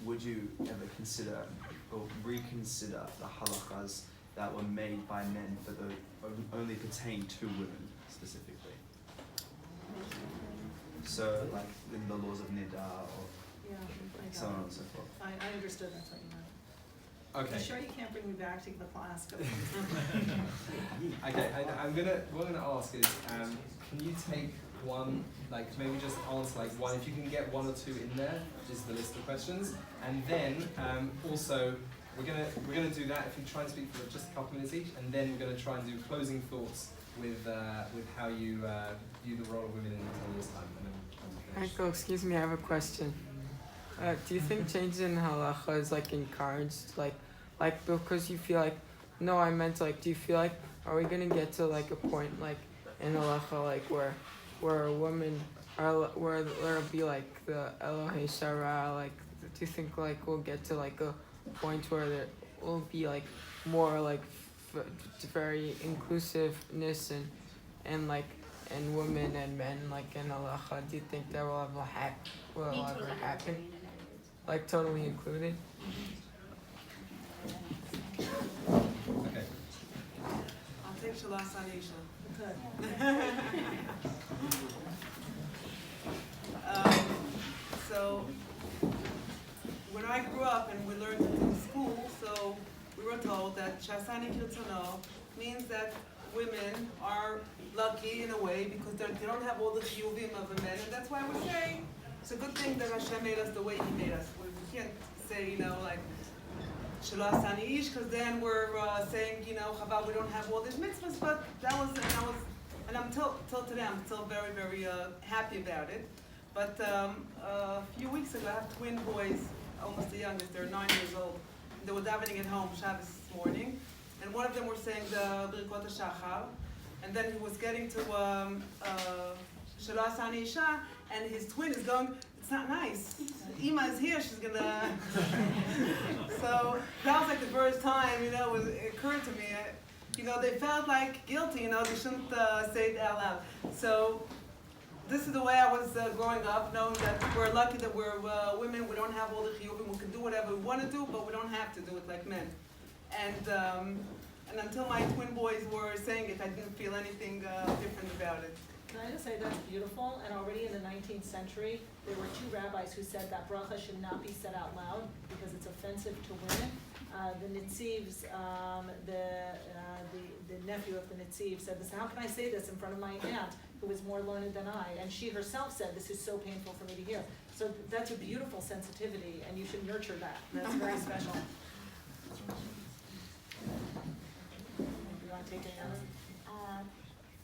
would you ever consider or reconsider the halachas that were made by men but only pertain to women specifically? So, like in the laws of Nida or so on and so forth. I understood that's what you meant. Okay. You sure you can't bring me back to the class? Okay, what I'm gonna ask is, can you take one, like maybe just answer like one, if you can get 1 or 2 in there, just the list of questions, and then also we're gonna do that if you try and speak for just a couple minutes each, and then we're gonna try and do closing thoughts with how you view the role of women in 10 years' time. And then Michael, excuse me, I have a question. Do you think changes in halacha is like encouraged, like because you feel like, no, I meant like, do you feel like, are we gonna get to like a point like in halacha like where a woman, or where there'll be like the Elohei Sarah, like, do you think like we'll get to like a point where there will be like more like very inclusiveness and women and men like in halacha? Do you think that will ever happen? Like totally included? Okay. I'll take Shalas Anisha. So when I grew up and we learned it in school, so we were told that Shasani Kirtano means that women are lucky in a way because they don't have all the chiyuvim of a man, and that's why we're saying it's a good thing that Hashem made us the way He made us. We can't say, like, Shelo Asani Ish, because then we're saying, Chava, we don't have all these mitzvahs, but and I'm till today, I'm still very, very happy about it. But a few weeks ago, I have twin boys, almost the youngest, they're 9 years old. They were davening at home Shabbos this morning, and one of them were saying the Birkot HaShachar, and then he was getting to Shelo Asani Isha, and his twin is going, it's not nice. Ima is here, she's gonna... So that was like the first time, it occurred to me, they felt like guilty, they shouldn't say it out loud. So this is the way I was growing up, knowing that we're lucky that we're women, we don't have all the chiyuvim, we can do whatever we want to do, but we don't have to do it like men. And until my twin boys were saying it, I didn't feel anything different about it. Can I just say that's beautiful, and already in the 19th century, there were 2 rabbis who said that bracha should not be said out loud because it's offensive to women. The Nitzivs, the nephew of the Nitziv said this, how can I say this in front of my aunt who is more learned than I? And she herself said, this is so painful for me to hear. So that's a beautiful sensitivity, and you should nurture that. That's very special. You want to take it, Anna?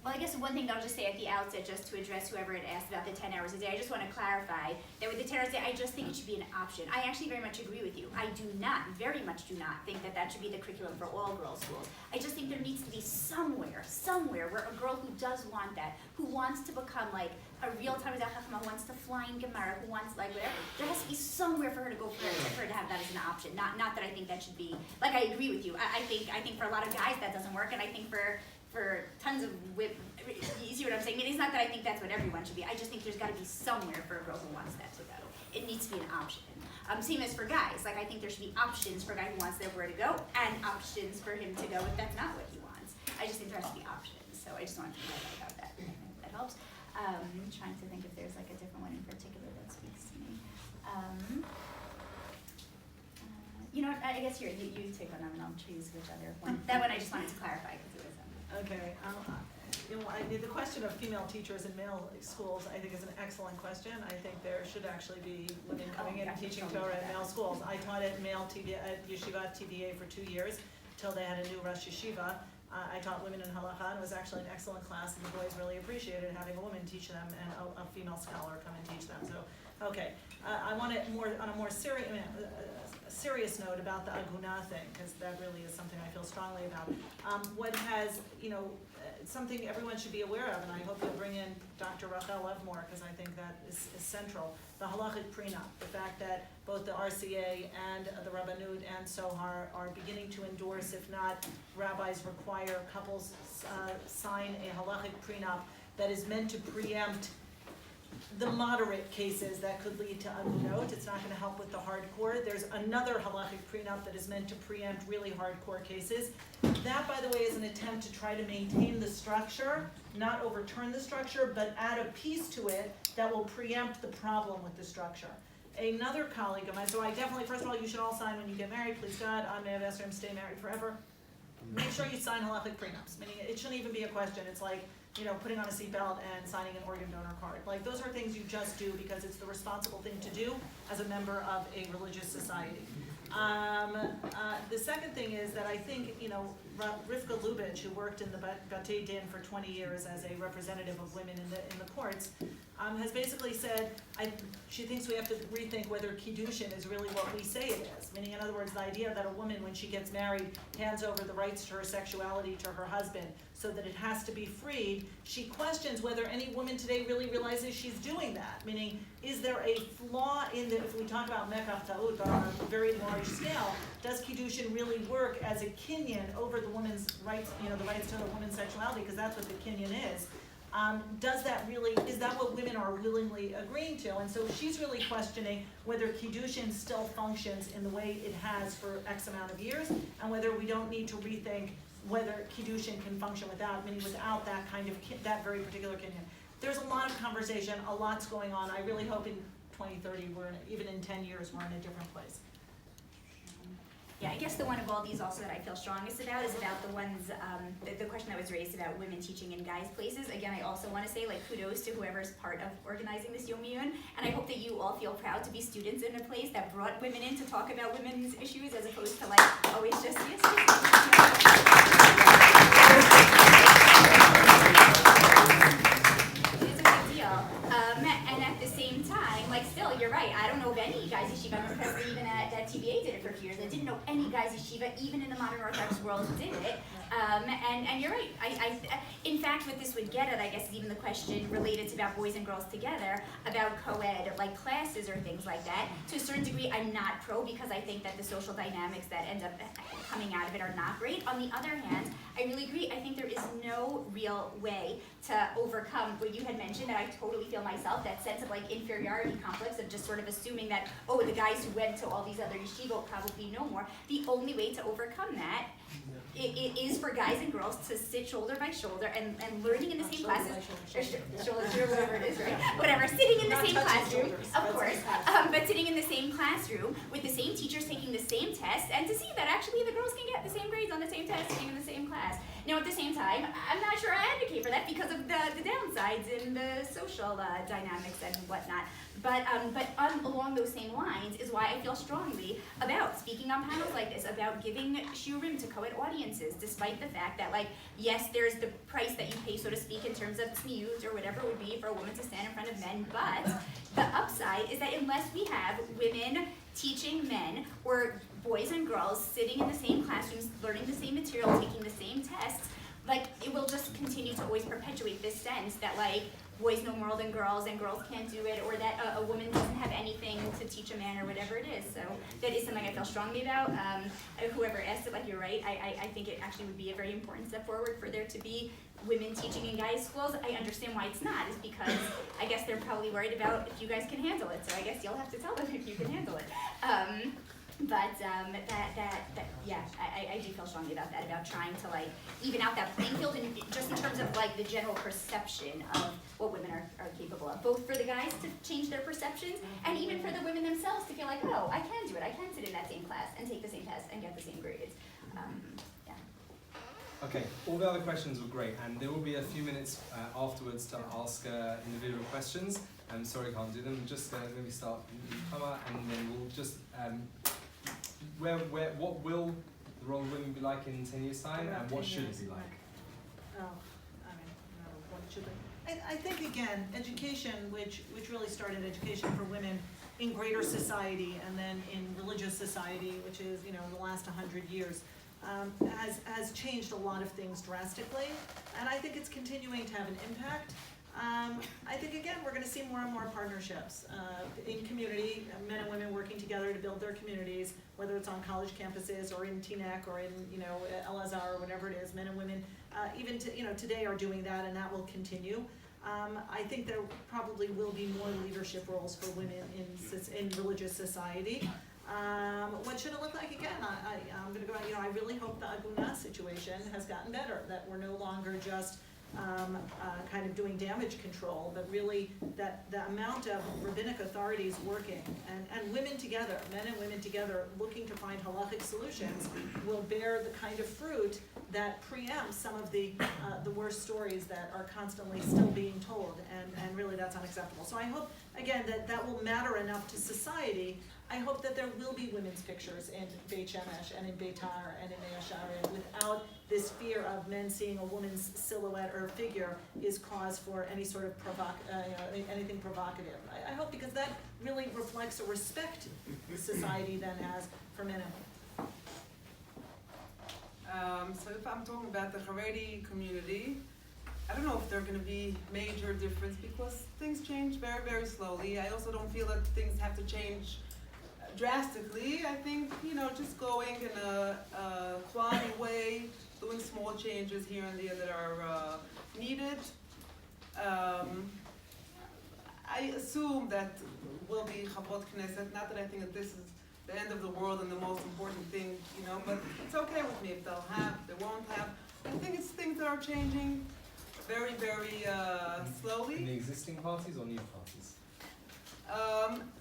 Well, I guess one thing I'll just say at the outset, just to address whoever had asked about the 10 hours a day, I just want to clarify that with the 10 hours a day, I just think it should be an option. I actually very much agree with you. I do not, very much do not, think that that should be the curriculum for all girls' schools. I just think there needs to be somewhere where a girl who does want that, who wants to become like a real Talmud Chachma, who wants to fly in Gemara, who wants like whatever, there has to be somewhere for her to go for it, for her to have that as an option. Not that I think that should be, like I agree with you. I think for a lot of guys that doesn't work, and I think for tons of women, you see what I'm saying? I mean, it's not that I think that's what everyone should be. I just think there's got to be somewhere for a girl who wants that to go. It needs to be an option. Same as for guys. Like I think there should be options for a guy who wants where to go, and options for him to go if that's not what he wants. I just think there has to be options. So I just wanted to know about that. That helps. I'm trying to think if there's like a different one in particular that speaks to me. You know what? I guess you take one and I'll choose which other one. That one I just wanted to clarify because it was. Okay, the question of female teachers in male schools, I think is an excellent question. I think there should actually be women coming in and teaching Torah in male schools. I taught at Yeshiva TVA for 2 years, till they had a new Rosh Yeshiva. I taught women in Halacha, and it was actually an excellent class, and the boys really appreciated having a woman teach them and a female scholar come and teach them. So, okay, I want it more on a more serious note about the Aguna thing, because that really is something I feel strongly about. What has, something everyone should be aware of, and I hope you'll bring in Dr. Rachel Levmore, because I think that is central. The halachic prenup, the fact that both the RCA and the Rabbanut and Sohar are beginning to endorse, if not rabbis require couples sign a halachic prenup that is meant to preempt the moderate cases that could lead to agunot. It's not going to help with the hardcore. There's another halachic prenup that is meant to preempt really hardcore cases. That, by the way, is an attempt to try to maintain the structure, not overturn the structure, but add a piece to it that will preempt the problem with the structure. Another colleague of mine, so I definitely, first of all, you should all sign when you get married. Please God, I may have asked him to stay married forever. Make sure you sign halachic prenups, meaning it shouldn't even be a question. It's like, putting on a seatbelt and signing an organ donor card. Like, those are things you just do because it's the responsible thing to do as a member of a religious society. The second thing is that I think, Rivka Lubitsch, who worked in the Batei Din for 20 years as a representative of women in the courts, has basically said she thinks we have to rethink whether Kiddushin is really what we say it is. Meaning, in other words, the idea that a woman, when she gets married, hands over the rights to her sexuality to her husband so that it has to be freed. She questions whether any woman today really realizes she's doing that. Meaning, is there a flaw in the, if we talk about mekach ta'ut, but on a very large scale, does Kiddushin really work as a kinyan over the woman's rights, the rights to the woman's sexuality, because that's what the kinyan is. Does that really, is that what women are willingly agreeing to? And so she's really questioning whether Kiddushin still functions in the way it has for X amount of years, and whether we don't need to rethink whether Kiddushin can function without that kind of, that very particular kinyan. There's a lot of conversation, a lot's going on. I really hope in 2030, even in 10 years, we're in a different place. Yeah, I guess the one of all these also that I feel strongest about is about the ones, the question that was raised about women teaching in guys' places. Again, I also want to say, kudos to whoever's part of organizing this Yom Yun, and I hope that you all feel proud to be students in a place that brought women in to talk about women's issues, as opposed to always just yes. It's a big deal. And at the same time, still, you're right. I don't know of any guys yeshiva, even at TVA did it for a few years. I didn't know any guys yeshiva, even in the modern Orthodox world, who did it. And you're right. In fact, what this would get at, I guess, is even the question related to about boys and girls together, about co-ed, like classes or things like that. To a certain degree, I'm not pro because I think that the social dynamics that end up coming out of it are not great. On the other hand, I really agree. I think there is no real way to overcome what you had mentioned, that I totally feel myself, that sense of like inferiority complex of just sort of assuming that, oh, the guys who went to all these other yeshivot probably know more. The only way to overcome that it is for guys and girls to sit shoulder by shoulder and learning in the same classes, shoulder, whatever it is, right? Whatever, sitting in the same classroom, of course, but sitting in the same classroom with the same teachers taking the same tests, and to see that actually the girls can get the same grades on the same test sitting in the same class. Now, at the same time, I'm not sure I advocate for that because of the downsides in the social dynamics and whatnot. But along those same lines is why I feel strongly about speaking on panels like this, about giving shiurim to co-ed audiences, despite the fact that, like, yes, there's the price that you pay, so to speak, in terms of tzniut or whatever it would be for a woman to stand in front of men, but the upside is that unless we have women teaching men or boys and girls sitting in the same classrooms, learning the same material, taking the same tests, like, it will just continue to always perpetuate this sense that, like, boys know more than girls and girls can't do it, or that a woman doesn't have anything to teach a man or whatever it is. So that is something I feel strongly about. Whoever asked it, like, you're right, I think it actually would be a very important step forward for there to be women teaching in guys' schools. I understand why it's not, is because I guess they're probably worried about if you guys can handle it, so I guess you'll have to tell them if you can handle it. Yeah, I do feel strongly about that, about trying to, like, even out that playing field, and just in terms of, like, the general perception of what women are capable of, both for the guys to change their perceptions, and even for the women themselves to feel like, oh, I can do it, I can sit in that same class and take the same test and get the same grades. Yeah. Okay, all the other questions were great, and there will be a few minutes afterwards to ask individual questions. I'm sorry I can't do them. Just maybe start in Kama, and then we'll just what will the role of women be like in 10 years' time, and what should it be like? Oh, I mean, no, what should be? I think, again, education, which really started education for women in greater society and then in religious society, which is, you know, in the last 100 years, has changed a lot of things drastically, and I think it's continuing to have an impact. I think, again, we're going to see more and more partnerships in community, men and women working together to build their communities, whether it's on college campuses or in TNEC or in, you know, El-Azhar or whatever it is. Men and women, even today, are doing that, and that will continue. I think there probably will be more leadership roles for women in religious society. What should it look like? Again, I'm going to go. I really hope the Aguna situation has gotten better. That we're no longer just kind of doing damage control, but really that the amount of rabbinic authorities working and women together, men and women together, looking to find halachic solutions will bear the kind of fruit that preempts some of the worst stories that are constantly still being told, and really that's unacceptable. So I hope, again, that will matter enough to society. I hope that there will be women's pictures in Beit Shemesh and in Beitar and in Nea Sha'arim without this fear of men seeing a woman's silhouette or figure is cause for any sort of anything provocative. I hope, because that really reflects a respect society then has for men and women. So if I'm talking about the Haredi community, I don't know if there are going to be major difference because things change very, very slowly. I also don't feel that things have to change drastically. I think, just going in a quality way, doing small changes here and there that are needed. I assume that will be Chavot Knesset, not that I think that this is the end of the world and the most important thing, but it's okay with me if they'll have, they won't have. I think it's things that are changing very, very slowly. In the existing parties or new parties?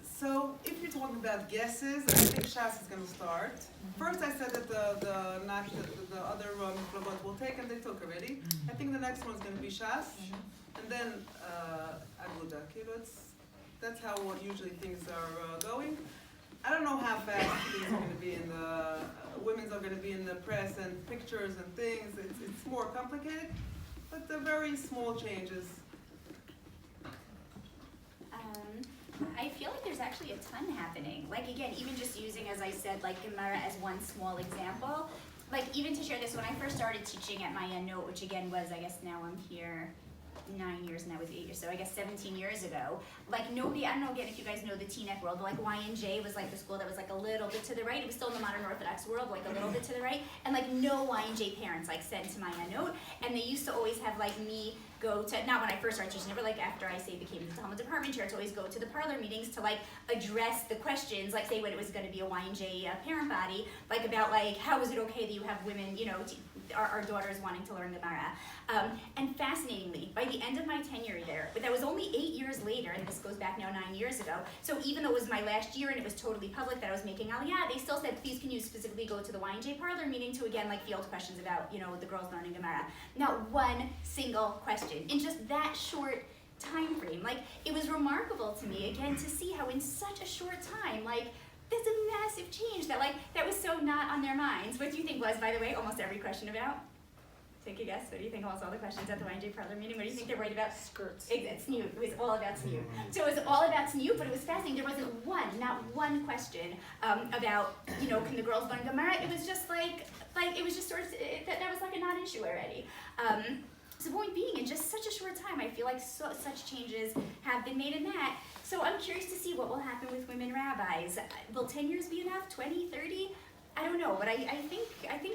So if you're talking about guesses, I think Shas is going to start. First I said that the other Miflagot will take, and they took already. I think the next one's going to be Shas, and then Aguda. That's how usually things are going. I don't know how fast things are going to be in the, women's are going to be in the press and pictures and things. It's more complicated, but they're very small changes. I feel like there's actually a ton happening. Like, again, even just using, as I said, like Gemara as one small example, like even to share this, when I first started teaching at my note, which again was, I guess now I'm here 9 years and I was 8 years, so I guess 17 years ago, like nobody, I don't know again if you guys know the Teaneck world, but like YNJ was like the school that was like a little bit to the right. It was still in the modern Orthodox world, like a little bit to the right, and like no YNJ parents like sent to my note, and they used to always have like me go to, not when I first started teaching, never like after I say became the Talmud department chair, to always go to the parlor meetings to like address the questions, like say when it was going to be a YNJ parent body, like about like how is it okay that you have women, you know, our daughters wanting to learn Gemara. And fascinatingly, by the end of my tenure there, but that was only 8 years later, and this goes back now 9 years ago, so even though it was my last year and it was totally public that I was making Aliyah, they still said, please can you specifically go to the YNJ parlor meeting to again like field questions about, you know, the girls learning Gemara. Not one single question in just that short time frame. Like, it was remarkable to me, again, to see how in such a short time, like, there's a massive change that, like, that was so not on their minds. What do you think was, by the way, almost every question about? Take a guess. What do you think almost all the questions at the YNJ parlor meeting? What do you think they're worried about? Skirts. It's new. It was all about SNU. So it was all about SNU, but it was fascinating. There wasn't not one question about, you know, can the girls learn Gemara? It was just like it was just sort of, that was like a non-issue already. So the point being, in just such a short time, I feel like such changes have been made in that. So I'm curious to see what will happen with women rabbis. Will 10 years be enough? 20, 30? I don't know, but I think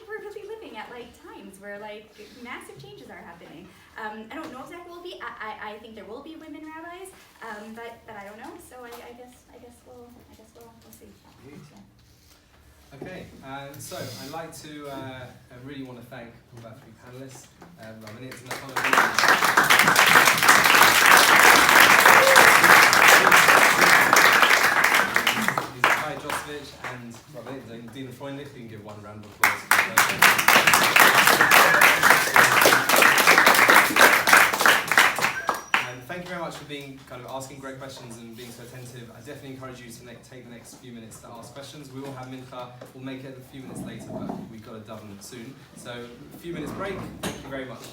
we're really living at like times where like massive changes are happening. I don't know exactly what will be. I think there will be women rabbis, but I don't know. So I guess we'll see. Okay, so I'd like to, I really want to thank all our three panelists, Ramanit and Kai Josevich and Ramanit, Dina Freundlich. We can give one round of applause. Thank you very much for being kind of asking great questions and being so attentive. I definitely encourage you to take the next few minutes to ask questions. We will have mincha. We'll make it a few minutes later, but we've got to daven soon. So a few minutes break. Thank you very much.